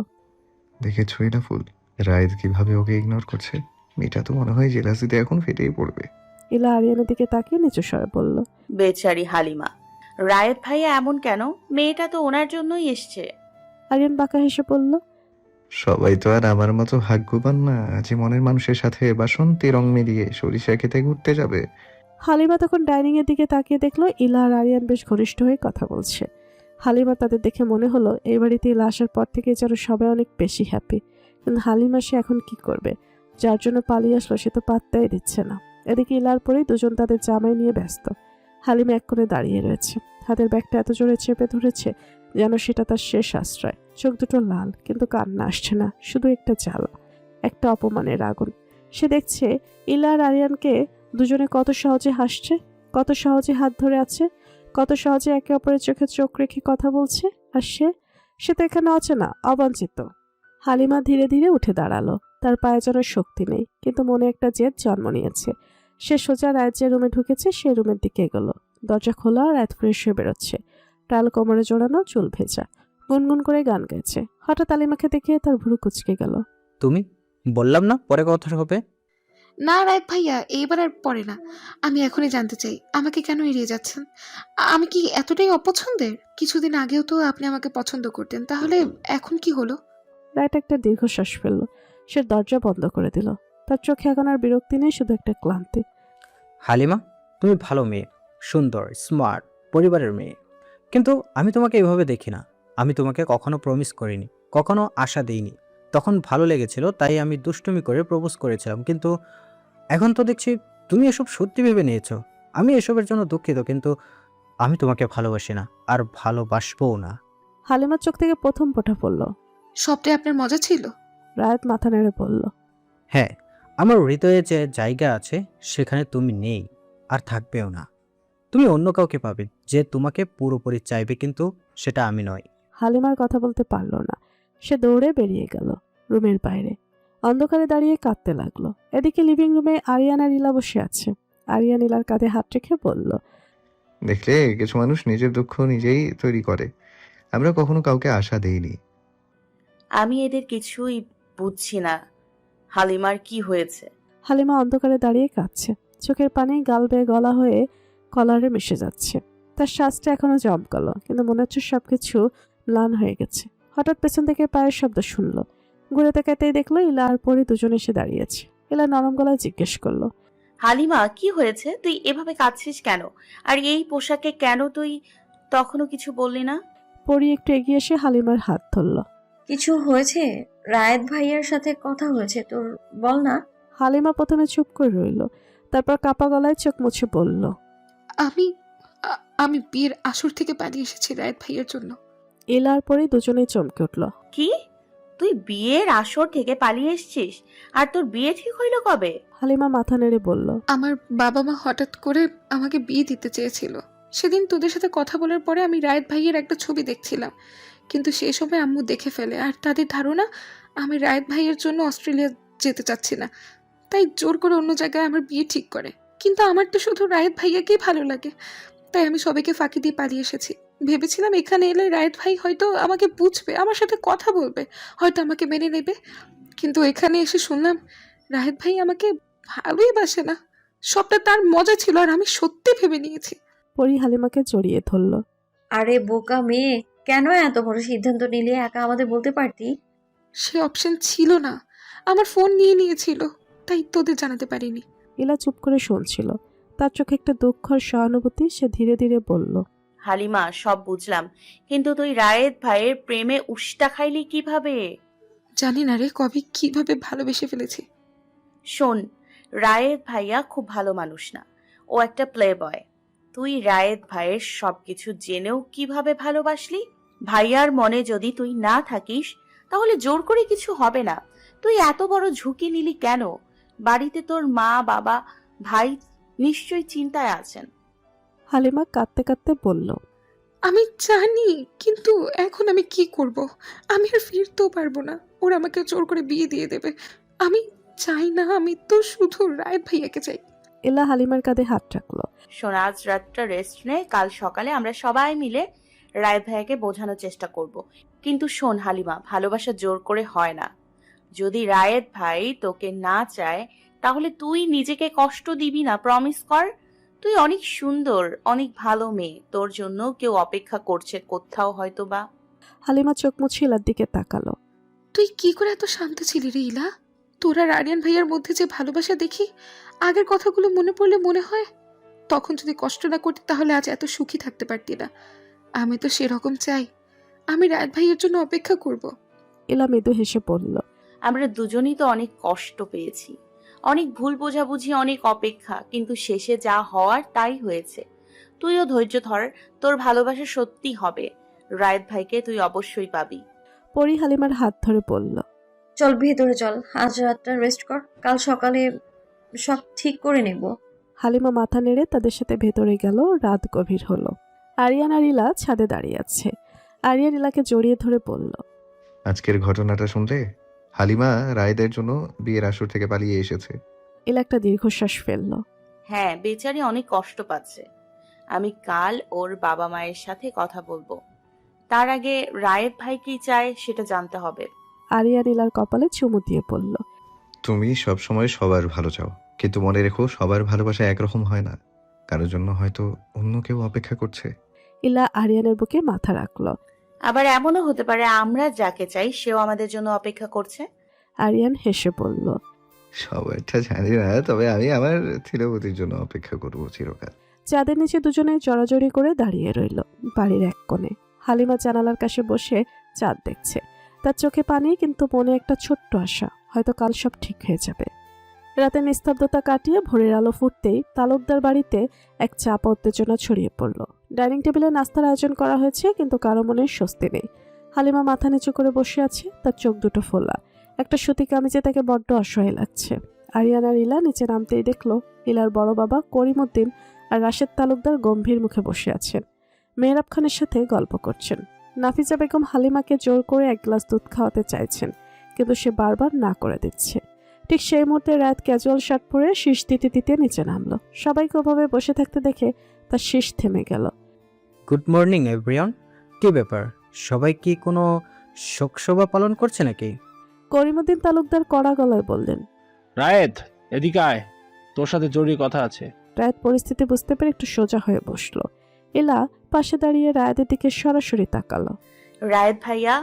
A: দেখেছো ইলাফুল, রায়দ কিভাবে ওকে ইগনোর করছে? মেয়েটা তো মনে হয় জেলাসিতে এখন ফেটেই পড়বে।
B: ইলা আরিয়ানের দিকে তাকিয়ে নিচু স্বরে বলল,
C: বেচারি হালিমা। রায়ত ভাইয়া এমন কেন? মেয়েটা তো ওনার জন্যই এসছে।
B: আরিয়ান বাঁকা হেসে বলল,
A: সবাই তো আর আমার মতো ভাগ্যবান না যে মনের মানুষের সাথে বাসন্তী রং মিলিয়ে সরিষা খেতে ঘুরতে যাবে।
B: হালিমা তখন ডাইনিং এর দিকে তাকিয়ে দেখলো ইলা আর আরিয়ান বেশ ঘনিষ্ঠ হয়ে কথা বলছে। হালিমা তাদের দেখে মনে হলো এই বাড়িতে ইলা আসার পর থেকে যেন সবাই অনেক বেশি হ্যাপি। কিন্তু হালিমা সে এখন কি করবে? যার জন্য পালিয়ে আসলো সে তো পাত্তাই দিচ্ছে না। এদিকে ইলার পরেই দুজন তাদের জামাই নিয়ে ব্যস্ত। হালিমা এক কোণে দাঁড়িয়ে রয়েছে। হাতের ব্যাগটা এত জোরে চেপে ধরেছে যেন সেটা তার শেষ আশ্রয়। চোখ দুটো লাল, কিন্তু কান্না আসছে না, শুধু একটা জ্বালা, একটা অপমানের আগুন। সে দেখছে ইলা আর আরিয়ানকে দুজনে কত সহজে হাসছে, কত সহজে হাত ধরে আছে, কত সহজে একে অপরের চোখে চোখ রেখে কথা বলছে। আর সে তো এখানে অচেনা, অবাঞ্ছিত। হালিমা ধীরে ধীরে উঠে দাঁড়ালো। তার পায়ে যেন শক্তি নেই, কিন্তু মনে একটা জেদ জন্ম নিয়েছে। সে সোজা রায়াত যে রুমে ঢুকেছে সে রুমের দিকে এগোলো। দরজা খোলা, রায়াত ফ্রেশ হয়ে বেরোচ্ছে। টাল কোমরে জোড়ানো, চুল ভেজা, গুনগুন করে গান গাইছে। হঠাৎ আলিমাকে দেখে তার ভুরু কুচকে গেল।
P: তুমি বললাম না পরে কথা হবে।
M: না রায়ত ভাইয়া, এইবার আর পরে না। আমি এখনই জানতে চাই, আমাকে কেন এড়িয়ে যাচ্ছেন? আমি কি এতটাই অপছন্দের? কিছুদিন আগেও তো আপনি আমাকে পছন্দ করতেন, তাহলে এখন কি হলো?
B: রায়াত একটা দীর্ঘশ্বাস ফেলল। সে দরজা বন্ধ করে দিল। তার চোখে এখন আর বিরক্তি নেই, শুধু একটা ক্লান্তি।
P: হালিমা, তুমি ভালো মেয়ে, সুন্দর, স্মার্ট, পরিবারের মেয়ে, কিন্তু আমি তোমাকে এভাবে দেখি না। আমি তোমাকে কখনো প্রমিস করিনি, কখনো আশা দিইনি। তখন ভালো লেগেছিল তাই আমি দুষ্টুমি করে প্রপোজ করেছিলাম, কিন্তু এখন তো দেখছি তুমি এসব সত্যি ভেবে নিয়েছো। আমি এসবের জন্য দুঃখিত, কিন্তু আমি তোমাকে ভালোবাসি না, আর ভালোবাসবও না।
B: হালিমার চোখ থেকে প্রথম ফোঁটা পড়ল।
M: সবটাই আপনার মজা ছিল?
B: রায়াত মাথা নেড়ে বলল,
P: হ্যাঁ, আমার হৃদয়ে যে জায়গা আছে সেখানে তুমি নেই, আর থাকবেও না। তুমি অন্য কাউকে পাবে যে তোমাকে পুরোপুরি চাইবে, কিন্তু সেটা আমি নয়।
B: হালিমার কথা বলতে পারল না। সে দৌড়ে বেরিয়ে গেল রুমের বাইরে। অন্ধকারে দাঁড়িয়ে কাঁদতে লাগলো। এদিকে লিভিং রুমে আরিয়ান আর ইলা বসে আছে। আরিয়ান ইলার কাঁধে হাত রেখে বলল,
A: দেখলে, কিছু মানুষ নিজের দুঃখ নিজেই তৈরি করে। আমরা কখনো কাউকে আশা দেইনি।
C: আমি এদের কিছুই বুঝছি না। হালিমার কি হয়েছে?
B: হালিমা অন্ধকারে দাঁড়িয়ে কাঁদছে। চোখের পানি গাল বেয়ে গলা হয়ে কলারে মিশে যাচ্ছে। তার শ্বাসটা এখনো জমকালো, কিন্তু মনে হচ্ছে সবকিছু ম্লান হয়ে গেছে। হঠাৎ পেছন থেকে পায়ের শব্দ শুনলো। ঘুরে তাকাতেই দেখলো ইলা আর পরি দুজনে এসে দাঁড়িয়েছে। ইলা নরম গলায় জিজ্ঞেস করলো,
C: হালিমা, কি হয়েছে? তুই এভাবে কাঁদছিস কেন? আর এই পোশাকে কেন? তুই তখনও কিছু বললি না?
B: পরি একটু এগিয়ে এসে হালিমার হাত ধরল।
H: কিছু হয়েছে? রায়েত ভাইয়ার সাথে কথা হয়েছে তোর, বল না।
B: হালিমা প্রথমে চুপ করে রইল, তারপর কাপা গলায় চোখ মুছে বলল,
M: আমি বিয়ের আসর থেকে পালিয়ে এসেছি রায়েত ভাইয়ের জন্য।
B: ইলা আর পরি দুজনেই চমকে উঠল।
C: কি? তুই বিয়ের আসর থেকে পালিয়ে এসেছিস? আর তোর বিয়ে ঠিক হইল কবে?
B: হালিমা মাথা নেড়ে বলল,
M: আমার বাবা মা হঠাৎ করে আমাকে বিয়ে দিতে চেয়েছিল। সেদিন তোদের সাথে কথা বলার পরে আমি রায়েত ভাইয়ের একটা ছবি দেখছিলাম, কিন্তু সেই সময় আম্মু দেখে ফেলে। আর তাদের ধারণা আমি রায়েত ভাইয়ের জন্য অস্ট্রেলিয়া যেতে চাচ্ছি না, তাই জোর করে অন্য জায়গায় আমার বিয়ে ঠিক করে। কিন্তু আমার তো শুধু রায়েত ভাইয়াকেই ভালো লাগে, তাই আমি সবাইকে ফাঁকি দিয়ে পালিয়ে এসেছি। ভেবেছিলাম এখানে এলে রায়েত ভাই হয়তো আমাকে বুঝবে, আমার সাথে কথা বলবে, হয়তো আমাকে মেনে নেবে। কিন্তু এখানে এসে শুনলাম রায়েত ভাই আমাকে ভালোই বাসে না। সবটা তার মজা ছিল, আর আমি সত্যি ভেবে নিয়েছি।
B: পরি হালিমাকে জড়িয়ে ধরল।
H: আরে বোকা মেয়ে, কেন এত বড় সিদ্ধান্ত নিলে? একা আমাদের বলতে পারতি।
M: সে অপশন ছিল না, আমার ফোন নিয়ে নিয়েছিল, তাই তোদের জানাতে পারিনি।
B: ইলা চুপ করে শুনছিল। তার চোখে একটা দুঃখ আর সহানুভূতি। সে ধীরে ধীরে বলল,
C: হালিমা, সব বুঝলাম, কিন্তু তুই রায়েত ভাইয়ের প্রেমে উষ্টা খাইলি কিভাবে?
M: জানি না রে, কবে কিভাবে ভালোবেসে ফেলেছি।
C: শোন, রায়েত ভাইয়া খুব ভালো মানুষ না, ও একটা প্লে বয়। তুই রায়েত ভাইয়ের সবকিছু জেনেও কিভাবে ভালোবাসলি? ভাইয়ার মনে যদি তুই না থাকিস তাহলে জোর করে কিছু হবে না। তুই এত বড় ঝুঁকি নিলি কেন? বাড়িতে তোর মা, বাবা, ভাই নিশ্চয়ই চিন্তায় আছেন।
B: হালিমা কাঁদতে কাঁদতে বলল,
M: আমি জানি, কিন্তু এখন আমি কি করব? আমি আর ফিরতেও পারবো না। ওরা আমাকে জোর করে বিয়ে দিয়ে দেবে। আমি চাই না, আমি তো শুধু রায়েত ভাইয়াকে চাই।
B: ইলা হালিমার কাঁধে হাত রাখলো।
C: শোন, আজ রাতটা রেস্ট নে, কাল সকালে আমরা সবাই মিলে রায়েত ভাইয়াকে বোঝানোর চেষ্টা করব। কিন্তু শোন হালিমা, ভালোবাসা জোর করে হয় না। যদি রায়েত ভাই তোকে না চায় তাহলে তুই নিজেকে কষ্ট দিবি না, প্রমিস কর। তুই অনেক সুন্দর, অনেক ভালো মেয়ে, তোর জন্য কেউ অপেক্ষা করছে কোথাও হয়তো বা।
B: হালিমা চোখ মুছে ইলার দিকে তাকালো।
M: তুই কি করে এত শান্ত ছিলি রে ইলা? তোরা আরিয়ান ভাইয়ার মধ্যে যে ভালোবাসা দেখি, আগের কথাগুলো মনে পড়লে মনে হয় তখন যদি কষ্ট না করতি তাহলে আজ এত সুখী থাকতে পারতি না। আমি তো সেরকম চাই। আমি রায়েত ভাইয়ের জন্য অপেক্ষা করব।
B: ইলা মৃদু হেসে পড়ল,
C: আমরা দুজনেই তো অনেক কষ্ট পেয়েছি, অনেক ভুল বোঝাবুঝি, অনেক অপেক্ষা, কিন্তু শেষে যা হওয়ার তাই হয়েছে। তুইও ধৈর্য ধর, তোর ভালোবাসা সত্যি হবে। রায়েত ভাইকে তুই অবশ্যই পাবি।
B: পরি হালিমার হাত ধরে বলল,
H: চল ভেতরে চল, আজ রাতটা রেস্ট কর, কাল সকালে সব ঠিক করে নেব।
B: হালিমা মাথা নেড়ে তাদের সাথে ভেতরে গেল। রাত গভীর হলো। আরিয়ান আর ইলা ছাদে দাঁড়িয়ে আছে। আরিয়ান ইলাকে জড়িয়ে ধরে বলল,
A: আজকের ঘটনাটা শুনলে? হালিমা রায়েদের জন্য বিয়ের আসর থেকে পালিয়ে এসেছে।
B: ইলা একটা দীর্ঘশ্বাস ফেলল।
C: হ্যাঁ, বেচারি অনেক কষ্ট পাচ্ছে। আমি কাল ওর বাবা মায়ের সাথে কথা বলবো। তার আগে রায়েত ভাই কি চায় সেটা জানতে হবে।
B: আরিয়ান ইলার কপালে চুমু দিয়ে বলল,
A: তুমি সবসময় সবার ভালো চাও, কিন্তু মনে রেখো সবার ভালোবাসা একরকম হয় না। কারোর জন্য হয়তো অন্য কেউ অপেক্ষা করছে।
B: ইলা আরিয়ানের বুকে মাথা রাখলো।
C: আবার এমনও হতে পারে আমরা যাকে চাই সেও আমাদের জন্য অপেক্ষা করছে।
B: আরিয়ান হেসে বলল,
A: সবারটা জানি না, তবে আমি আমার থিরবতির জন্য অপেক্ষা করব চিরকাল।
B: চাঁদের নিচে দুজনে জড়াজড়ি করে দাঁড়িয়ে রইল বাড়ির এক কোণে। হালিমা জানালার কাছে বসে চাঁদ দেখছে। তার চোখে পানি, কিন্তু মনে একটা ছোট্ট আশা, হয়তো কাল সব ঠিক হয়ে যাবে। রাতের নিস্তব্ধতা কাটিয়ে ভোরের আলো ফুটতেই তালুকদার বাড়িতে এক চাপ উত্তেজনা ছড়িয়ে পড়ল। ডাইনিং টেবিলে নাস্তার আয়োজন করা হয়েছে, কিন্তু কারো মনে স্বস্তি নেই। হালিমা মাথা নিচু করে বসে আছে, তার চোখ দুটো ফোলা। একটা সুতি কামিজে তাকে বড্ড অসহায় লাগছে। আরিয়ান আর ইলা নিচে নামতেই দেখলো ইলার বড় বাবা করিমউদ্দিন আর রাশেদ তালুকদার গম্ভীর মুখে বসে আছেন। মেহরাব খানের সাথে গল্প করছেন। নাফিজা বেগম হালিমাকে জোর করে এক গ্লাস দুধ খাওয়াতে চাইছেন, কিন্তু সে বারবার না করে দিচ্ছে। ঠিক সেই মুহূর্তে রাত ক্যাজুয়াল শার্ট পরে শীষ দিতে দিতে নিচে নামলো। সবাইকে ওভাবে বসে থাকতে দেখে তার শীষ থেমে গেল।
P: Good morning everyone. কি ব্যাপার, সবাই কি কোনো শোকসভা পালন করছে নাকি?
B: করিমউদ্দিন তালুকদার কড়া গলায় বললেন।
J: রায়েত, এদিকে আয়, তোর সাথে জরুরি কথা আছে।
B: রায়েত পরিস্থিতি বুঝতে পেরে একটু সোজা হয়ে বসলো। এলা পাশে দাঁড়িয়ে রায়েতের দিকে সরাসরি তাকালো।
C: রায়েত ভাইয়া,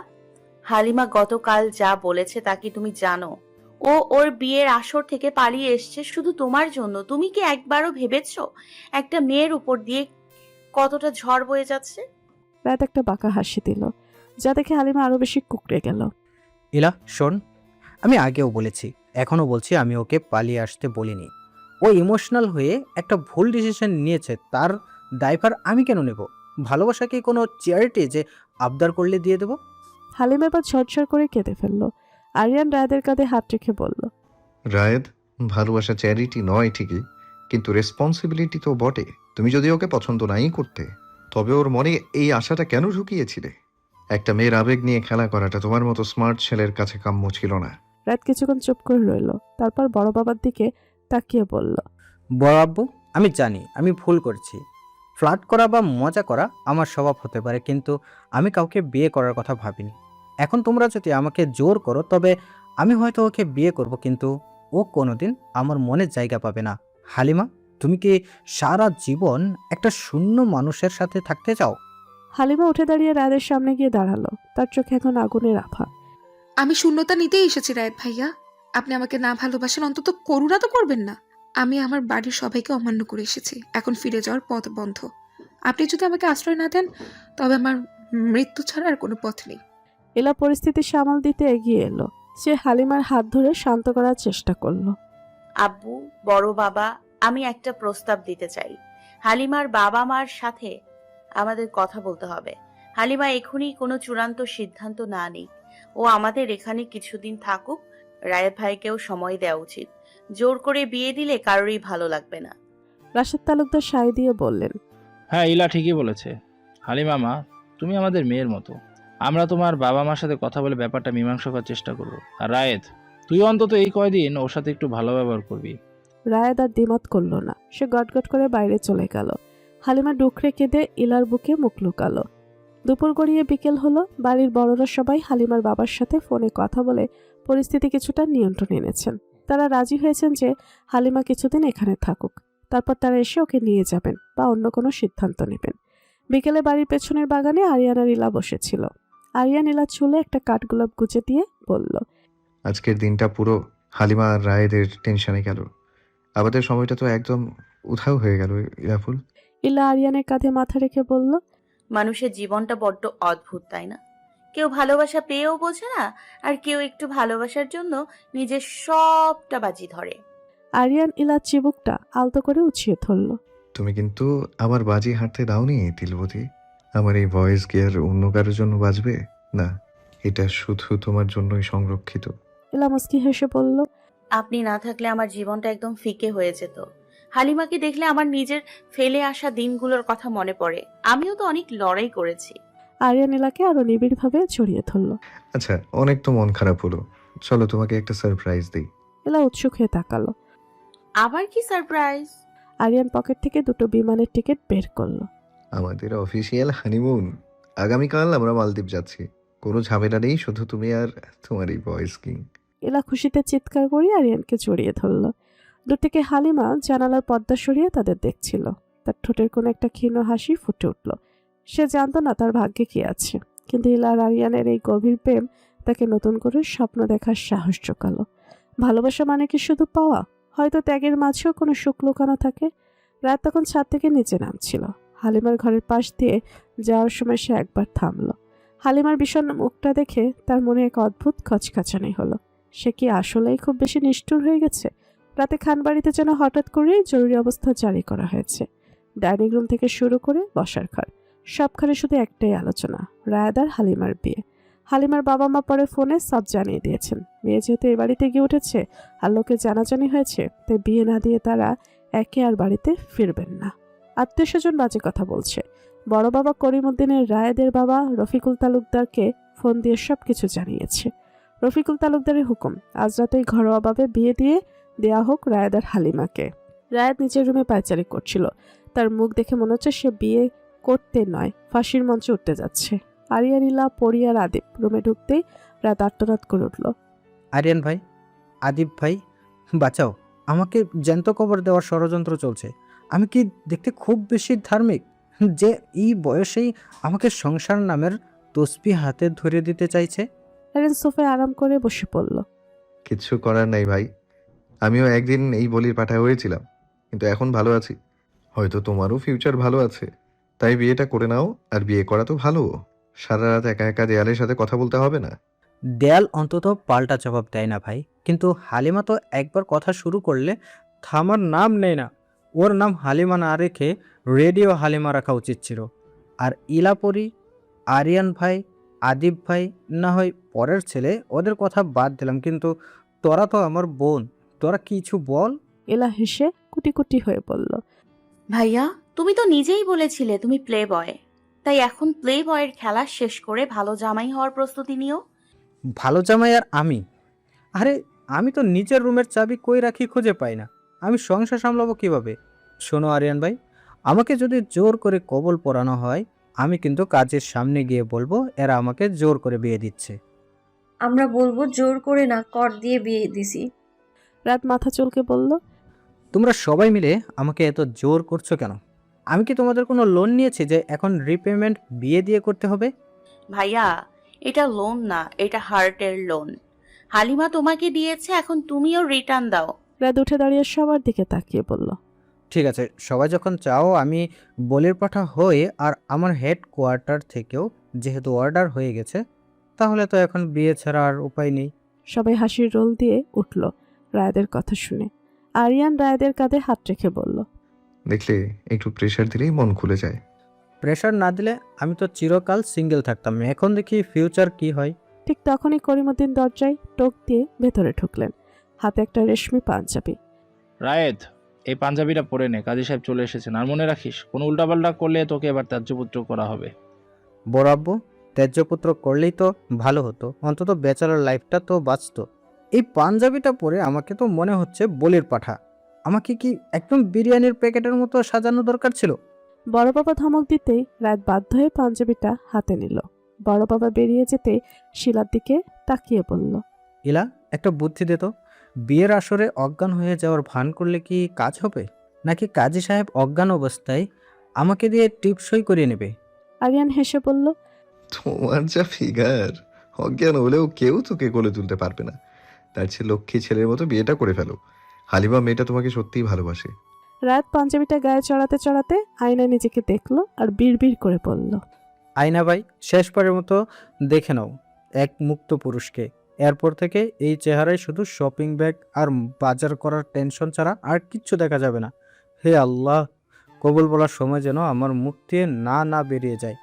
C: হালিমা গতকাল যা বলেছে তা কি তুমি জানো? ও ওর বিয়ের আসর থেকে পালিয়ে এসছে শুধু তোমার জন্য। তুমি কি একবারও ভেবেছো একটা মেয়ের উপর দিয়ে কতটা ঝড় বয়ে যাচ্ছে?
B: রায়েত একটা বাঁকা হাসি দিল, যা দেখে হালিমা আরো বেশি কুকড়ে গেল।
P: ইলা শোন, আমি আগেও বলেছি, এখনও বলছি, আমি ওকে পালিয়ে আসতে বলিনি। ও ইমোশনাল হয়ে একটা ভুল ডিসিশন নিয়েছে, তার দায়ভার আমি কেন নেব? ভালোবাসা কি কোনো চ্যারিটি যে আবদার করলে দিয়ে দেব?
B: হালিমা এবার ঝরঝর করে কেঁদে ফেললো। আরিয়ান রায়েদের কাঁধে হাত রেখে বলল।
A: রায়েদ, ভালোবাসা চ্যারিটি নয় ঠিকই, কিন্তু রেসপন্সিবিলিটি তো বটে। তুমি যদি ওকে পছন্দ নাই করতে, তবে ওর মনে এই আশাটা কেন ঢুকিয়েছিলে? একটা মেয়ের আবেগ নিয়ে খেলা করাটা তোমার মতো স্মার্ট ছেলের কাছে কাম্য ছিল না।
B: রাত কিছুক্ষণ চুপ করে রইল, তারপর বড় বাবার দিকে তাকিয়ে বলল।
P: বড় আব্বু, আমি জানি আমি ভুল করছি। ফ্লার্ট করা বা মজা করা আমার স্বভাব হতে পারে, কিন্তু আমি কাউকে বিয়ে করার কথা ভাবিনি। এখন তোমরা যদি আমাকে জোর করো, তবে আমি হয়তো ওকে বিয়ে করব, কিন্তু ও কোনোদিন আমার মনে জায়গা পাবে না। হালিমা, তুমি কি সারা জীবন একটা শূন্য মানুষের সাথে থাকতে চাও?
B: হালিমা উঠে দাঁড়িয়ে রায়েদের সামনে গিয়ে দাঁড়ালো, তার চোখে এখন আগুনের আভা।
M: আমি শূন্যতা নিতেই এসেছি রায়েত ভাইয়া। আপনি আমাকে না ভালোবাসেন, অন্তত করুণা তো করবেন না। আমি আমার বাড়ির সবাইকে অমান্য করে এসেছি, এখন ফিরে যাওয়ার পথ বন্ধ। আপনি যদি আমাকে আশ্রয় না দেন, তবে আমার মৃত্যু ছাড়া আর কোনো পথ নেই।
B: এলা পরিস্থিতি সামাল দিতে এগিয়ে এলো। সে হালিমার হাত ধরে শান্ত করার চেষ্টা করলো।
C: আব্বু, বড় বাবা, আমি একটা প্রস্তাব দিতে চাই। হালিমার বাবা মার সাথে আমাদের কথা বলতে হবে। হালিমা এখনই কোনো চূড়ান্ত সিদ্ধান্ত না নিক। ও আমাদের এখানে কিছুদিন থাকুক। রায়েত ভাইকেও সময় দেওয়া উচিত। জোর করে বিয়ে দিলে কারোরই ভালো লাগবে না।
B: রাশেদ তালুকদার সায় দিয়ে বললেন।
J: হ্যাঁ, ইলা ঠিকই বলেছে। হালিমা মা, তুমি আমাদের মেয়ের মতো। আমরা তোমার বাবা মার সাথে কথা বলে ব্যাপারটা মীমাংসা করার চেষ্টা করব। আর রায়েত, তুই অন্তত এই কয়দিন ওর সাথে একটু ভালো ব্যবহার করবি।
B: রায়েত আর দ্বিমত করলো না, সে গটগট করে বাইরে চলে গেল। হালিমা ডুকরে কেঁদে ইলার বুকে মুখ লুকালো। দুপুর গড়িয়ে বিকেল হলো। বাড়ির বড়রা সবাই হালিমার বাবার সাথে ফোনে কথা বলে পরিস্থিতি কিছুটা নিয়ন্ত্রণে এনেছেন। তারা রাজি হয়েছেন যে হালিমা কিছুদিন এখানে থাকুক, তারপর তারা এসে ওকে নিয়ে যাবেন বা অন্য কোনো সিদ্ধান্ত নেবেন। বিকেলে বাড়ির পেছনের বাগানে আরিয়ান আর ইলা বসেছিল। আরিয়ান ইলার চুলে একটা কাঠগোলাপ গুজে দিয়ে বলল।
A: আজকের দিনটা পুরো হালিমা আর রায়েদের টেনশনে গেল। আমাদের সময়টা তো একদম উধাও হয়ে গেল। ইলাফুল।
B: ইলা আরিয়ানের কাঁধে মাথা রেখে বলল।
C: মানুষের জীবনটা বড্ড অদ্ভুত, তাই না? কেউ ভালোবাসা পেয়েও বোঝে না, আর কেউ একটু ভালোবাসার জন্য নিজের সবটা বাজি ধরে।
B: আরিয়ান ইলার চিবুকটা আলতো করে উছিয়ে ধরল।
A: তুমি কিন্তু আমার বাজি হাঁটতে দাওনি তিলবতী। আমার এই ভয়েস কি আর অন্য কারোর জন্য বাজবে না? এটা শুধু তোমার জন্যই সংরক্ষিত।
B: ইলা মুস্কি হেসে বলল।
C: আপনি না থাকলে আমার জীবনটা একদম ফিকে হয়ে যেত। হালিমাকে দেখলে আমার নিজের ফেলে আসা দিনগুলোর কথা মনে পড়ে। আমিও তো অনেক লড়াই করেছি।
B: আরিয়ান ইলাকে আরো নিবিড়ভাবে জড়িয়ে ধরল।
A: আচ্ছা, অনেক তো মন খারাপ হলো, চলো তোমাকে একটা সারপ্রাইজ দিই।
B: ইলা উৎসুক হয়ে তাকালো।
C: আবার কি সারপ্রাইজ?
B: আরিয়ান পকেট থেকে দুটো বিমানের টিকিট বের করলো।
A: আমাদের অফিসিয়াল হানিমুন। আগামীকাল আমরা মালদ্বীপ যাচ্ছি। কোনো ঝামেলা নেই, শুধু তুমি আর তোমার এই বয়েস কিং।
B: ইলা খুশিতে চিৎকার করে আরিয়ানকে জড়িয়ে ধরল। দূর থেকে হালিমা জানালার পর্দা সরিয়ে তাদের দেখছিল। তার ঠোঁটের কোনো একটা ক্ষীণ হাসি ফুটে উঠল। সে জানতো না তার ভাগ্যে কি আছে, কিন্তু ইলা আর আরিয়ানের এই গভীর প্রেম তাকে নতুন করে স্বপ্ন দেখার সাহস জোগালো। ভালোবাসা মানে কি শুধু পাওয়া? হয়তো ত্যাগের মাঝেও কোনো সুখ লুকানো থাকে। রাত তখন ছাদ থেকে নিচে নামছিল। হালিমার ঘরের পাশ দিয়ে যাওয়ার সময় সে একবার থামলো। হালিমার বিষণ্ণ মুখটা দেখে তার মনে এক অদ্ভুত খচখাচানি হলো। সে কি আসলেই খুব বেশি নিষ্ঠুর হয়ে গেছে? রাতে খানবাড়িতে যেন হঠাৎ করেই জরুরি অবস্থা জারি করা হয়েছে। ডাইনিং রুম থেকে শুরু করে বসার ঘর, সবখানে শুধু একটাই আলোচনা, রায়াদ আর হালিমার বিয়ে। হালিমার বাবা মা পরে ফোনে সব জানিয়ে দিয়েছেন। মেয়ে যেহেতু এ বাড়িতে গিয়ে উঠেছে আর লোকে জানাজানি হয়েছে, তাই বিয়ে না দিয়ে তারা একে আর বাড়িতে ফিরবেন না। আত্মীয় স্বজন বাজে কথা বলছে। বড় বাবা করিমউদ্দিনের রায়েদের বাবা রফিকুল তালুকদারকে ফোন দিয়ে সব কিছু জানিয়েছে। রফিকুল তালুকদারের হুকুম, আজ রাতেই ঘরোয়াভাবে বিয়ে দিয়ে দেয়া হোক রায়েদ আর হালিমাকে। রায়েদ নিজের রুমে পায়চারি করছিল। তার মুখ দেখে মনে হচ্ছে সে বিয়ে করতে নয়, ফাঁসির মঞ্চে উঠতে যাচ্ছে। আরিয়ান, ইলা, পরি আর আদিব রুমে ঢুকতেই রাত আর্তনাদ করে উঠল।
P: আরিয়ান ভাই, আদিব ভাই, বাঁচাও, আমাকে জ্যান্ত কবর দেওয়ার ষড়যন্ত্র চলছে। আমি কি দেখতে খুব বেশি ধার্মিক যে এই বয়সেই আমাকে সংসার নামের তসবিহ হাতে ধরে দিতে চাইছে?
B: আরিয়ান সোফায় আরাম করে বসে পড়ল।
A: কিচ্ছু করার নাই ভাই, আমিও একদিন এই বলির পাঠা হয়েছিলাম, কিন্তু এখন ভালো আছি। হয়তো তোমারও ফিউচার ভালো আছে, তাই বিয়েটা করে নাও। আর বিয়ে করা তো ভালো, সারা রাত একা একা দেয়ালের সাথে কথা বলতে হবে না।
P: দেয়াল অন্তত পাল্টা জবাব দেয় না ভাই, কিন্তু হালিমা তো একবার কথা শুরু করলে থামার নাম নেই না। ওর নাম হালিমা না রেখে রেডিও হালিমা রাখা উচিত ছিল। আর ইলাপরি, আরিয়ান ভাই, আদিব ভাই না হয় পরের ছেলে, ওদের কথা বাদ দিলাম, কিন্তু তোরা তো আমার বোন, তোরা কিছু বল।
B: এলা হেসে কুটি কুটি হয়ে বলল,
C: ভাইয়া, তুমি তো নিজেই বলেছিলে তুমি প্লে বয়, তাই এখন প্লে বয়ের খেলা শেষ করে ভালো জামাই হওয়ার প্রস্তুতি নিও।
P: ভালো জামাই আর আমি? আরে আমি তো নিচের রুমের চাবি কই রাখি খুঁজে পাই না, আমি সংসার সামলাবো কিভাবে? শোনো আরিয়ান ভাই, আমাকে যদি জোর করে কবল পরানো হয়, আমি কিন্তু কাজের সামনে গিয়ে বলবো এরা আমাকে জোর করে বিয়ে দিচ্ছে।
H: আমরা বলবো জোর করে না, কর দিয়ে বিয়ে দিছি।
B: রাত মাথা চুলকে বলল,
P: তোমরা সবাই মিলে আমাকে এত জোর করছো কেন? আমি কি তোমাদের কোনো লোন নিয়েছি যে এখন রিপেমেন্ট বিয়ে দিয়ে করতে হবে?
C: ভাইয়া, এটা লোন না, এটা হার্টের লোন। হালিমা তোমাকে দিয়েছে, এখন তুমিও রিটার্ন দাও।
B: রাত উঠে দাঁড়িয়ে সবার দিকে তাকিয়ে বলল,
P: ঠিক আছে, সবাই যখন চাও আমি বলির পাঠা হয়ে আর আমার হেড কোয়ার্টার থেকেও যেহেতু অর্ডার হয়ে গেছে, তাহলে তো এখন বিয়ে ছাড়া আর উপায় নেই।
B: সবাই হাসির রোল দিয়ে উঠল রায়েদের কথা শুনে। আরিয়ান রায়েদের কাঁধে হাত রেখে বলল,
A: দেখলে, একটু প্রেশার দিলেই মন খুলে যায়।
P: প্রেশার না দিলে আমি তো চিরকাল সিঙ্গেল থাকতাম, এখন দেখি ফিউচার কি হয়।
B: ঠিক তখনই করিমউদ্দিন দরজায় টোক দিয়ে ভেতরে ঢুকলেন, হাতে একটা রেশমি পাঞ্জাবি।
J: রায়েদ, এই পাঞ্জাবিটা পরে নে, কাজী সাহেব চলে এসেছেন। আর মনে রাখিস, কোনো উল্টাপাল্টা করলে তোকে এবার ত্যায্যপুত্র করা হবে।
P: বড় আব্বু, ত্যায্যপুত্র করলেই তো ভালো হতো, অন্তত ব্যাচেলর লাইফটা তো বাঁচত। এই পাঞ্জাবিটা পরে আমাকে তো মনে হচ্ছে বলির পাঠা। আমাকে কি একদম বিরিয়ানির প্যাকেটের মতো সাজানো দরকার ছিল?
B: বড় বাবা ধমক দিতেই রাত বাধ্য হয়ে পাঞ্জাবিটা হাতে নিল। বড় বাবা বেরিয়ে যেতে শিলার দিকে তাকিয়ে বলল,
P: ইলা, একটা বুদ্ধি দে তো, বিয়ের আসরে অজ্ঞান হয়ে যাওয়ার ভান করলে কি কাজ হবে, নাকি কাজী সাহেব অজ্ঞান অবস্থায় আমাকে দিয়ে টিপসই করিয়ে নেবে?
B: আরিয়ান হেসে বলল,
A: তোমার যা ফিগার, অজ্ঞান হলেও কেউ তোকে কোলে তুলতে পারবে না। তার চেয়ে লক্ষ্মী ছেলের মতো বিয়েটা করে ফেলো। হালিমা মেয়েটা তোমাকে সত্যিই ভালোবাসে।
B: রাত পাঞ্জাবিটা গায়ে চড়াতে চড়াতে আয়নায় নিজেকে দেখলো আর বিড়বিড় করে বলল,
P: আয়না ভাই, শেষবারের মতো দেখে নাও এক মুক্ত পুরুষকে। এরপর থেকে এই চেহারায় শুধু শপিং ব্যাগ আর বাজার করার টেনশন ছাড়া আর কিচ্ছু দেখা যাবে না। হে আল্লাহ, কবুল বলার সময় যেন আমার মুখ দিয়ে না না বেরিয়ে যায়।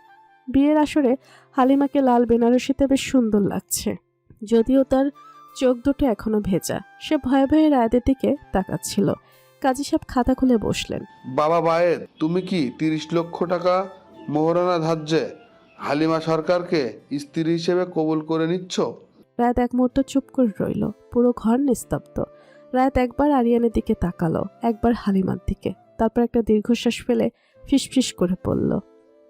B: বিয়ের আসরে হালিমাকে লাল বেনারসিতে বেশ সুন্দর লাগছে, যদিও তার চোখ দুটো এখনো ভেজা। সে ভয়ে ভয়ে রায়েদের দিকে তাকাচ্ছিল। কাজী সাহেব খাতা খুলে বসলেন।
Q: বাবা বায়ের, তুমি কি 30 লক্ষ টাকা মোহরানা ধার্যে হালিমা সরকারকে স্ত্রী হিসেবে কবুল করে নিচ্ছ?
B: রাত এক মুহূর্ত চুপ করে রইল। পুরো ঘর নিস্তব্ধ। রাত একবার আরিয়ানের দিকে তাকালো, একবার হালিমার দিকে, তারপর একটা দীর্ঘশ্বাস ফেলে ফিসফিস করে পড়ল,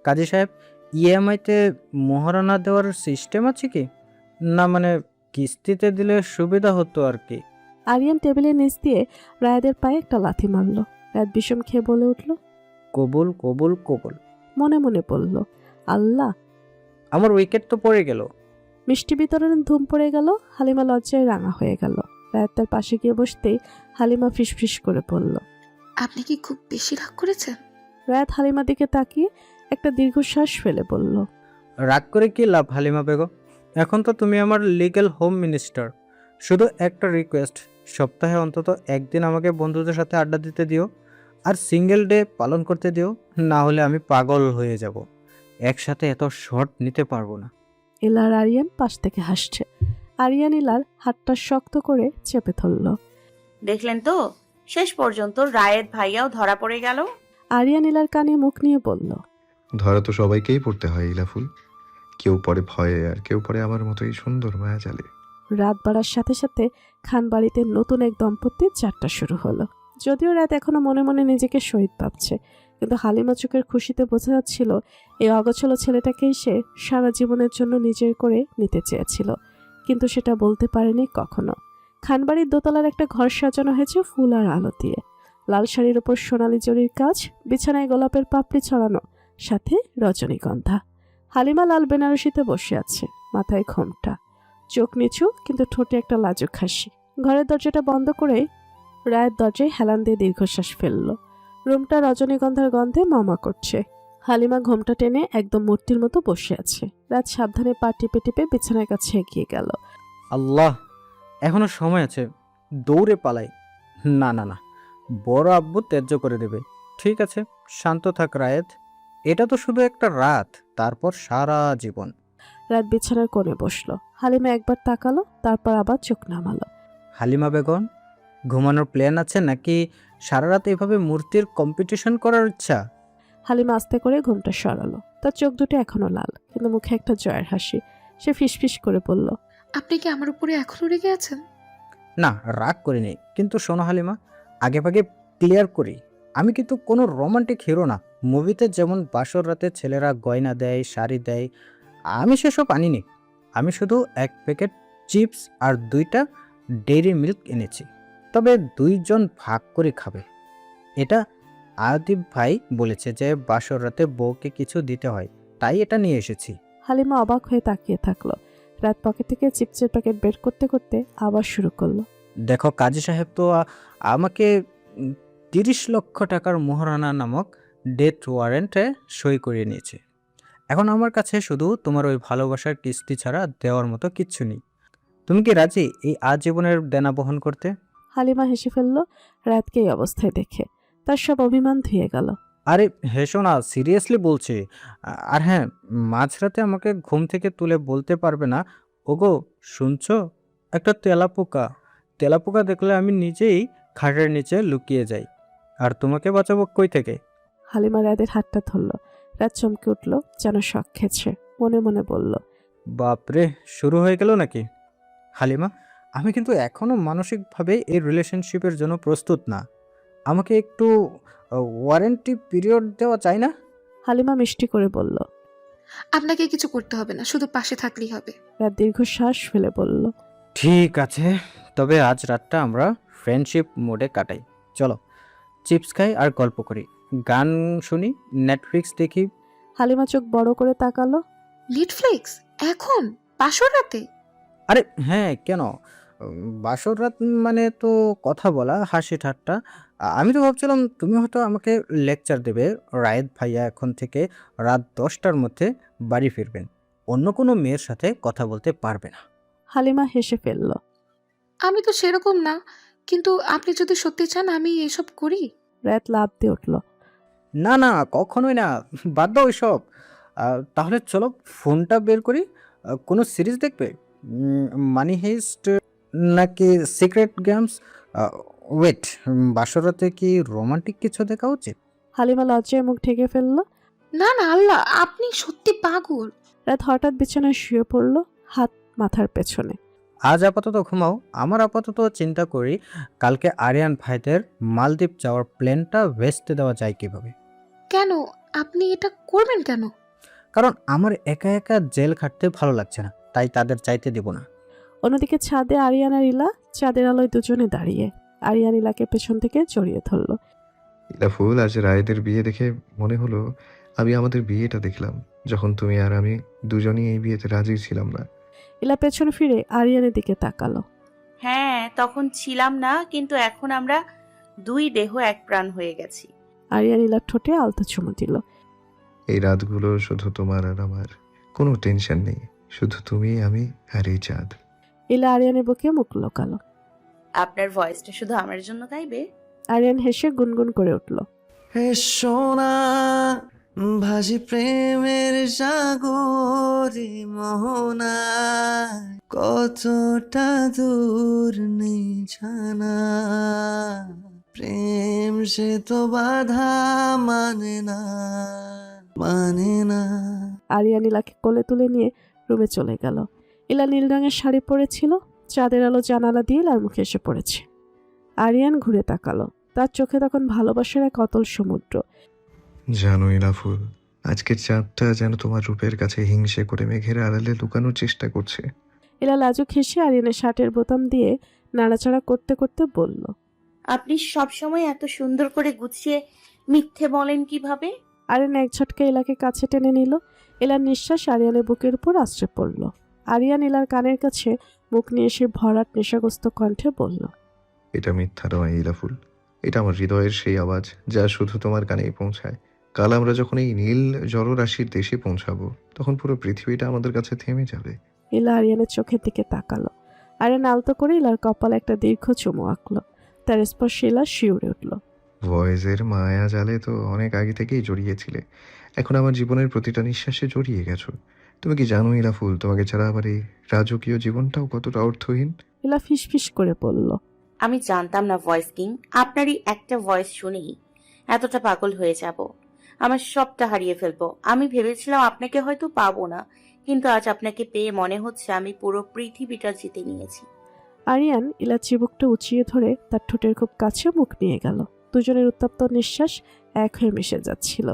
P: কাজী সাহেব, ইএমআইতে মোহরানা দেওয়ার সিস্টেম আছে কি? না মানে কিস্তিতে দিলে সুবিধা হতো আর কি।
B: আরিয়ান টেবিলের নিচ দিয়ে রায়াদের পায়ে একটা লাথি মারল। রাত বিষম খেয়ে বলে উঠল,
P: কবুল কবুল কবুল।
B: মনে মনে বলল, আল্লাহ,
P: আমার উইকেট তো পড়ে গেল।
B: মিষ্টি বিতরণের ধুম পড়ে গেল। হালিমা লজ্জায় রাঙা হয়ে গেল। রায়াত তার পাশে গিয়ে বসতেই হালিমা ফিসফিস করে বলল,
M: আপনি কি খুব বেশি রাগ করেছেন?
B: রায়াত হালিমার দিকে তাকিয়ে একটা দীর্ঘশ্বাস ফেলে বলল,
P: রাগ করে কি লাভ হালিমা বেগম? এখন তো তুমি আমার লিগ্যাল হোম মিনিস্টার। শুধু একটা রিকোয়েস্ট, সপ্তাহে অন্তত একদিন আমাকে বন্ধুদের সাথে আড্ডা দিতে দিও, আর সিঙ্গেল ডে পালন করতে দিও, না হলে আমি পাগল হয়ে যাব। একসাথে এত শর্ট নিতে পারবো না।
B: ইলা আর আরিয়ান পাশ থেকে হাসছে। আরিয়ান ইলার হাতটা শক্ত করে চেপে ধরল।
C: দেখলেন তো, শেষ পর্যন্ত রায়েত ভাইয়াও ধরা পড়ে গেল।
B: আরিয়ান ইলার কানে মুখ নিয়ে বলল,
A: ধরা তো সবাইকেই পড়তে হয় ইলাফুল। কেউ পড়ে ভয়ে, আর কেউ পড়ে আমার মতোই সুন্দর মায়া জালে।
B: রাত বাড়ার সাথে সাথে খানবাড়িতে নতুন এক দম্পতির যাত্রা শুরু হলো। যদিও রাত এখনো মনে মনে নিজেকে শহীদ ভাবছে, কিন্তু হালিমা চোখের খুশিতে বোঝা যাচ্ছিল এই অগোছলো ছেলেটাকেই সে সারা জীবনের জন্য নিজের করে নিতে চেয়েছিল, কিন্তু সেটা বলতে পারেনি কখনো। খানবাড়ির দোতলার একটা ঘর সাজানো হয়েছে ফুল আর আলো দিয়ে। লাল শাড়ির ওপর সোনালি জরির কাজ, বিছানায় গোলাপের পাপড়ি ছড়ানো, সাথে রজনীগন্ধা। হালিমা লাল বেনারসিতে বসে আছে, মাথায় ঘোমটা, চোখ নিচু, কিন্তু ঠোঁটে একটা লাজুক হাসি। ঘরের দরজাটা বন্ধ করে রায়ের দরজায় হেলান দিয়ে দীর্ঘশ্বাস ফেলল। রুমটা রজনীগন্ধার গন্ধে মামা করছে। হালিমা ঘোমটা টেনে একদম মূর্তির মতো বসে আছে। রাত সাবধানে পা টিপে টিপে বিছানার কাছে এগিয়ে গেল।
P: আল্লাহ, এখনো সময় আছে, দৌড়ে পালাই। না না না, বড় আব্বু ত্যায্য করে দেবে। ঠিক আছে, শান্ত থাক রায়েত, এটা তো শুধু একটা রাত, তারপর সারা জীবন।
B: রাত বিছানার কোণে বসলো। হালিমা একবার তাকালো, তারপর আবার চোখ নামালো।
P: হালিমা বেগম, ঘুমানোর প্ল্যান আছে নাকি সারা রাত এভাবে মূর্তির কম্পিটিশন করার ইচ্ছা?
B: হালিমা আস্তে করে ঘুমটা সরালো। তার চোখ দুটো এখনো লাল, কিন্তু মুখে একটা জয়ের হাসি। সে ফিসফিস করে বলল,
M: আপনি কি আমার উপরে এখনো রেগে আছেন?
P: না, রাগ করিনি, কিন্তু শোনো হালিমা, আগে ভাগে ক্লিয়ার করি, আমি কিন্তু কোনো রোমান্টিক হিরো না। মুভিতে যেমন বাসর রাতে ছেলেরা গয়না দেয়, শাড়ি দেয়, আমি সেসব আনিনি। আমি শুধু এক প্যাকেট চিপস আর 2টা ডেইরি মিল্ক এনেছি, তবে 2 জন ভাগ করে খাবে। এটা আদিব ভাই বলেছে যে বাসর রাতে বউকে কিছু দিতে হয়, তাই এটা নিয়ে এসেছি।
B: হালিমা অবাক হয়ে তাকিয়ে থাকলো। রাত পকেট থেকে চিপসের প্যাকেট বের করতে করতে আবার শুরু করলো,
P: দেখো কাজী সাহেব তো আমাকে 30 লক্ষ টাকার মোহরানা নামক ডেথ ওয়ারেন্টে সই করিয়ে নিয়েছে। এখন আমার কাছে শুধু তোমার ওই ভালোবাসার কিস্তি ছাড়া দেওয়ার মতো কিচ্ছু নেই। তুমি কি রাজি এই আজীবনের দেনা বহন করতে?
B: হালিমা হেসে ফেলল রাতকে এই অবস্থায় দেখে। তার সব অভিমান ধুয়ে গেল।
P: আরে হেসো না, সিরিয়াসলি বলছি। আর হ্যাঁ, মাঝরাতে আমাকে ঘুম থেকে তুলে বলতে পারবে না, ওগো শুনছো, একটা তেলাপোকা দেখলে আমি নিজেই খাটের নিচে লুকিয়ে যাই। আর তোমাকে বাঁচাবো কই থেকে?
B: হালিমা রাতের হাতটা ধরল। রাত চমকে উঠল, যেন শখ খেয়েছে। মনে মনে বলল,
P: বাপরে, শুরু হয়ে গেল নাকি? হালিমা, আমি কিন্তু এখনো মানসিকভাবে এই রিলেশনশিপের জন্য প্রস্তুত না। আমাকে একটু ওয়ারেন্টি পিরিয়ড দেওয়া চাই না?
B: হালিমা মিষ্টি করে বলল,
M: আপনাকে কিছু করতে হবে না, শুধু পাশে থাকলেই হবে।
B: রাত দীর্ঘশ্বাস ফেলে বলল,
P: ঠিক আছে, তবে আজ রাতটা আমরা ফ্রেন্ডশিপ মোডে কাটাই। চলো চিপস খাই আর গল্প করি, গান শুনি, নেটফ্লিক্স দেখি।
B: হালিমা চোখ বড় করে তাকালো।
M: নেটফ্লিক্স এখন বাসর রাতে?
P: আরে হ্যাঁ, কেন? বাসর রাত মানে তো কথা বলা, হাসি ঠাট্টা। আমি তো ভাবছিলাম তুমি হয়তো আমাকে লেকচার দেবে। রায়েত ভাইয়া এখন থেকে রাত 10টার মধ্যে বাড়ি ফিরবেন, অন্য কোনো মেয়ের সাথে কথা বলতে পারবে না।
B: হালিমা হেসে ফেলল।
M: আমি তো সেরকম না, কিন্তু আপনি যদি সত্যি চান আমি এসব করি।
B: রাত লাফ দিয়ে উঠল।
P: না না, কখনোই না, বাদ দাও এসব। তাহলে চলো ফোনটা বের করি, কোনো সিরিজ দেখবে? মানি হেস্ট নাকি সিক্রেট গেমস? ওয়েট, বাসরাতে কি রোমান্টিক কিছু দেখা উচিত?
B: হালিমা লজ্জায় মুখ ঢেকে ফেলল।
M: না না আল্লাহ, আপনি সত্যি পাগল।
B: রাত হঠাৎ বিছানায় শুয়ে পড়ল, হাত মাথার পেছনে।
P: আজ আপাতত ঘুমাও, আমার আপাতত চিন্তা করি কালকে আরিয়ান ভাইদের মালদ্বীপ যাওয়ার প্ল্যানটা ভেস্তে দেওয়া যায় কিভাবে।
M: কেন আপনি এটা করবেন কেন?
P: কারণ আমার একা একা জেল খাটতে ভালো লাগছে না, তাই তাদের চাইতে দিব না।
B: অন্যদিকে ছাদে আরিয়ান আর ইলা চাঁদের আলোয় দুজনে দাঁড়িয়ে। আরিয়ান ইলাকে পেছন থেকে জড়িয়ে ধরল।
A: ইলাফুল, আজ রায়েদের বিয়ে দেখে মনে হলো আমি আমাদের বিয়েটা দেখলাম, যখন তুমি আর আমি দুজনেই এই বিয়েতে রাজি ছিলাম না।
B: ইলা পেছন ফিরে আরিয়ানের দিকে তাকালো।
C: হ্যাঁ, হ্যাঁ, তখন ছিলাম না, কিন্তু এখন আমরা দুই দেহ এক প্রাণ হয়ে গেছি।
B: আরিয়ান ইলার ঠোঁটে আলতো চুমু দিল।
A: এই রাতগুলো শুধু তোমার আর আমার, কোনো টেনশন নেই, শুধু তুমি, আমি আর এই চাঁদ।
B: ইলা আরিয়ানের বুকে মুখ লোকালো।
C: আপনার ভয়েসটা শুধু আমার জন্য গাইবে?
B: আরিয়ান হেসে গুনগুন করে উঠল।
R: হে সোনা ভাজি প্রেমের সাগরে মোহনা, কতটা দূর নেই জানা, প্রেম সে তো বাধা মানে না, মানে না।
B: আরিয়ান ইলাকে কোলে তুলে নিয়ে রুমে চলে গেল। ইলা নীল রঙের শাড়ি পরেছিল, চাঁদের আলো জানালা দিয়ে ইলার মুখে এসে পড়েছে। আরিয়ান ঘুরে তাকালো, তার চোখে তখন ভালোবাসার এক অতল সমুদ্র।
A: জানো ইলাফুল, আজকের চাঁদটা যেন তোমার রূপের কাছে হিংসে করে মেঘের আড়ালে লুকানোর চেষ্টা করছে।
B: ইলা লাজুক হেসে আরিয়ানের শার্টের বোতাম দিয়ে নাড়াচাড়া করতে করতে বলল,
C: আপনি সবসময় এত সুন্দর করে গুছিয়ে মিথ্যে বলেন কিভাবে?
B: আরিয়ান এক ঝটকা ইলাকে কাছে টেনে নিল। ইলার নিঃশ্বাস আরিয়ানের বুকের উপর আশ্রে পড়ল। আরিয়ান ইলার কানের কাছে মুখ নিয়ে এসে ভরাট নেশাগ্রস্ত কণ্ঠে বলল,
A: এটা মিথ্যা নয় ইলাফুল, এটা আমার হৃদয়ের সেই আওয়াজ যা শুধু তোমার কানেই পৌঁছায়। কাল আমরা যখন এই নীল জলরাশির দেশে পৌঁছাবো, তখন পুরো পৃথিবীটা আমাদের কাছে থেমে যাবে।
B: ইলা আরিয়ানের চোখের দিকে তাকালো। আরিয়ান আলতো করে ইলার কপালে একটা দীর্ঘ চুমু আঁকলো। তার স্পর্শে ইলা শিউরে উঠল।
A: ভয়েসের মায়া জালে তো অনেক আগে থেকেই জড়িয়েছিলে, এখন আমার জীবনের প্রতিটা নিঃশ্বাসে জড়িয়ে গেছো। তুমি কি জানো ইলাফুল, তোমাকে ছাড়া আবার এই রাজকীয় জীবনটাও কতটা অর্থহীন?
B: ইলা ফিসফিস করে বলল,
C: আমি জানতাম না ভয়েস কিং, আপনারই একটা ভয়েস শুনেই এতটা পাগল হয়ে যাব। আমার সবটা হারিয়ে ফেলবো। আমি ভেবেছিলাম আপনাকে হয়তো পাবো না, কিন্তু আজ আপনাকে পেয়ে মনে হচ্ছে আমি পুরো পৃথিবীটা জিতে নিয়েছি।
B: আরিয়ান ইলার চিবুকটা উঁচিয়ে ধরে তার ঠোঁটের খুব কাছে মুখ নিয়ে গেল। দুজনের উত্তপ্ত নিঃশ্বাস এক হয়ে মিশে যাচ্ছিল।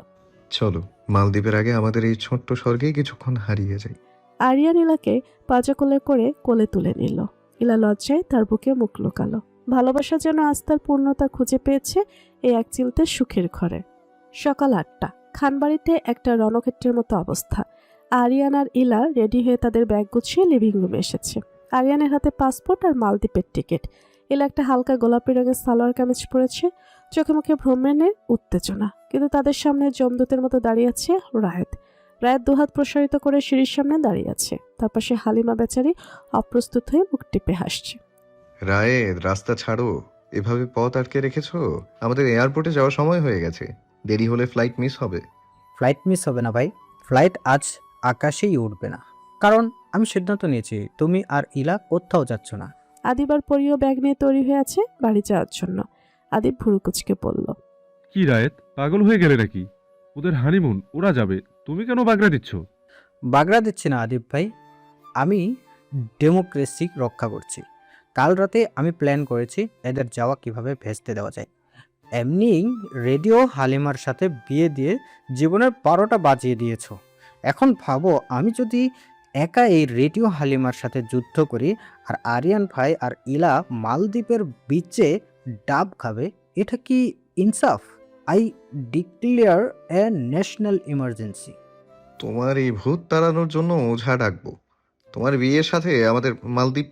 A: চলো মালদ্বীপের আগে আমাদের এই ছোট্ট স্বর্গে কিছুক্ষণ হারিয়ে যাই।
B: আরিয়ান ইলাকে পাজা কোলে করে কোলে তুলে নিল। ইলা লজ্জায় তার বুকে মুখ লুকালো। ভালোবাসা যেন আজ তার পূর্ণতা খুঁজে পেয়েছে এই এক চিলতে সুখের ঘরে। সকাল 8টা। খানবাড়িতে একটা রণক্ষেত্রের মতো অবস্থা। আরিয়ান আর ইলা রেডি হয়ে তাদের ব্যাগ গুছিয়ে লিভিং রুমে এসেছে। আরিয়ানের হাতে পাসপোর্ট আর মালদ্বীপের টিকিট। ইলা একটা হালকা গোলাপি রঙের সালোয়ার কামিজ পরেছে। চোখে মুখে ভ্রমণের উত্তেজনা, কিন্তু তাদের সামনে জমদূতের মতো দাঁড়িয়ে আছে রায়েত। রায়েত দুহাত প্রসারিত করে সিঁড়ির সামনে দাঁড়িয়ে আছে। তার পাশে হালিমা বেচারি অপ্রস্তুত হয়ে মুখ টিপে হাসছে।
A: রায়েদ, রাস্তা ছাড়ো, এভাবে পথ আটকে রেখেছো। আমাদের এয়ারপোর্টে যাওয়ার সময় হয়ে গেছে, দেরি হলে ফ্লাইট মিস হবে।
P: ফ্লাইট মিস হবে না ভাই, ফ্লাইট আজ আকাশেই উঠবে না, কারণ আমি সিদ্ধান্ত নিয়েছি তুমি আর ইলা কোথাও যাচ্ছ না।
B: আদিবার পরিও ব্যাগ নিয়ে তৈরি হয়ে আছে বাড়ি যাওয়ার জন্য। আদিব ভুরু কুচকে বলল,
I: কি রায়েত, পাগল হয়ে গেলে নাকি? ওদের হানিমুন, ওরা যাবে, তুমি কেন বাগড়া দিচ্ছ?
P: বাগড়া দিচ্ছি না আদিব ভাই, আমি ডেমোক্রেসি রক্ষা করছি। কাল রাতে আমি প্ল্যান করেছি এদের যাওয়া কিভাবে ভেস্তে দেওয়া যায়। এমনি রেডিও হালিমার সাথে বিয়ে দিয়ে জীবনের 12টা বাজিয়ে দিয়েছ। এখন ভাবো, আমি যদি একা এই রেডিও হালিমার সাথে যুদ্ধ করি আর আরিয়ান ভাই আর ইলা মালদ্বীপের বিচে ডাব খাবে, এটা কি ইনসাফ? I declare a national emergency.
A: তোমার এই ভূত তাড়ানোর জন্য ওঝা ডাকবো। তোমার বিয়ের সাথে আমাদের মালদ্বীপ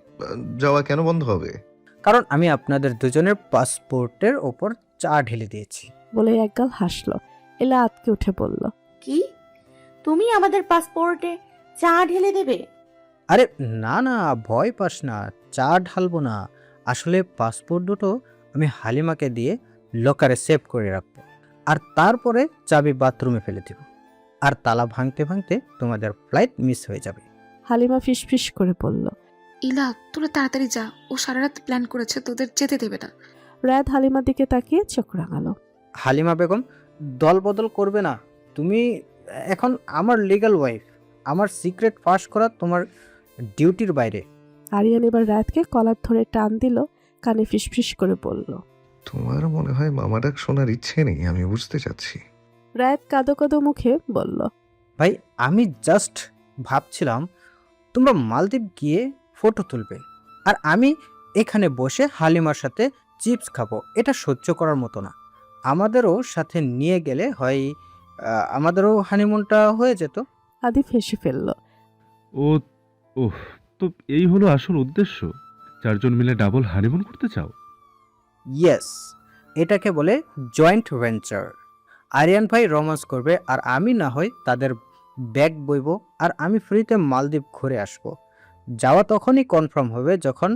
A: যাওয়া কেন বন্ধ হবে?
P: কারণ আমি আপনাদের দুজনের পাসপোর্টের ওপর চা ঢেলে দিয়েছি।
B: বলে একগাল হাসলো। এলা আতকে উঠে বলল,
C: কি? তুমি আমাদের পাসপোর্টে চা ঢেলে দেবে?
P: আরে না না, ভয় পাস না, চা ঢালবো না। আসলে পাসপোর্ট দুটো আমি হালিমাকে দিয়ে লকারে সেভ করে রাখবো, আর তারপরে চাবি বাথরুমে ফেলে দেব, আর তালা ভাঙতে ভাঙতে তোমাদের ফ্লাইট মিস হয়ে যাবে।
B: হালিমা ফিসফিস করে বলল,
M: ইলা তোরা তাড়াতাড়ি যা, ও সারা রাত প্ল্যান করেছে, তোদের যেতে দেবে না।
B: রাত হালিমার দিকে তাকিয়ে চোখ রাঙালো।
P: হালিমা বেগম, দল বদল করবে না। তুমি এখন আমার লিগ্যাল ওয়াইফ। আমার সিক্রেট ফাঁস করা তোমার ডিউটির বাইরে।
B: আরিয়ান এবার রাতকে কলার ধরে টান দিল, কানে ফিসফিস করে বলল,
A: তোমার মনে হয় মামা ডাক শোনার ইচ্ছে নেই, আমি বুঝতে চাচ্ছি।
B: রাত কাদো কাদো মুখে বলল,
P: ভাই আমি জাস্ট ভাবছিলাম তোমরা মালদ্বীপ গিয়ে ফটো তুলবে, আর আমি এখানে বসে হালিমার সাথে চিপস খাবো। এটা সহ্য করার মতো না। আমাদেরও সাথে নিয়ে গেলে হয় আমাদেরও হানিমুনটা হয়ে যেত।
B: আদি ফেসে ফেলল।
I: ও ওহ, তো এই হলো আসল উদ্দেশ্য। চারজন মিলে ডাবল হানিমুন করতে চাও?
P: ইয়েস, এটাকে বলে জয়েন্ট ভেঞ্চার। আরিয়ান ভাই রোমান্স করবে আর আমি না হয় তাদের ব্যাগ বইব, আর আমি ফ্রিতে মালদ্বীপ ঘুরে আসব। যাওয়া তখনই কনফার্ম হবে যখন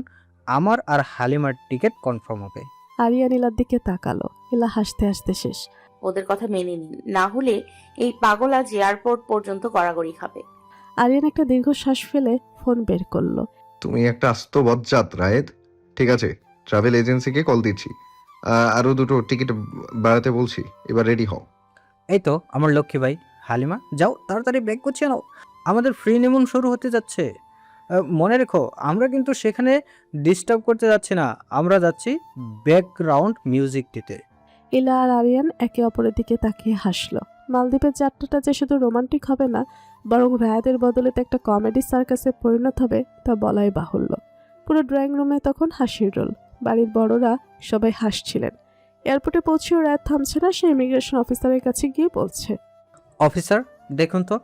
P: আমার আর হালিমার টিকিট কনফার্ম হবে।
B: আরিয়ান ইলার দিকে তাকালো। ইলা হাসতে হাসতে শেষ।
C: ওদের কথা মেনে নিন, না হলে এই পাগল আজ এয়ারপোর্ট পর্যন্ত গড়াগড়ি খাবে।
B: আরিয়ান একটা দীর্ঘশ্বাস ফেলে ফোন বের করলো।
A: তুমি একটা আস্ত বজ্জাত রায়েদ। ঠিক আছে, ট্রাভেল এজেন্সিকে কল দিচ্ছি, আরো দুটো টিকিট বাড়াতে বলছি। এবার রেডি হও।
P: এই তো আমার লক্ষ্মী ভাই। হালিমা, যাও তাড়াতাড়ি ব্যাগ গুছিয়ে নাও, আমাদের ফ্রি নিমন শুরু হতে যাচ্ছে। মনে রেখো, আমরা কিন্তু সেখানে ডিস্টার্ব করতে যাচ্ছি না, আমরা যাচ্ছি ব্যাকগ্রাউন্ড মিউজিক দিতে।
B: ইলা আর আরিয়ান একে অপরের দিকে তাকিয়ে হাসলো। মালদ্বীপের যাত্রাটা যে শুধু রোমান্টিক হবে না, বরং রায়াদের বদলে একটা কমেডি সার্কাসে পরিণত হবে তা বলাই বাহুল্য। পুরো ড্রয়িং রুমে তখন হাসির রোল। বাড়ির বড়রা সবাই হাসছিলেন। এয়ারপোর্টে পৌঁছেও রায়াত থামছে না। সে ইমিগ্রেশন অফিসারের কাছে গিয়ে বলছে,
P: অফিসার দেখুন তো,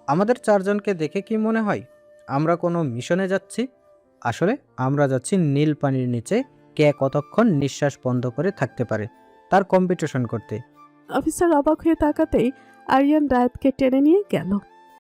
P: আমাদের চারজনকে দেখে কি মনে হয় আমরা কোনো মিশনে যাচ্ছি? আসলে আমরা যাচ্ছি নীল পানির নিচে কে কতক্ষণ নিঃশ্বাস বন্ধ করে থাকতে পারে তার কম্পিটিশন করতে।
B: অফিসার অবাক হয়ে তাকাতেই আরিয়ান রায়াতকে টেনে নিয়ে গেল।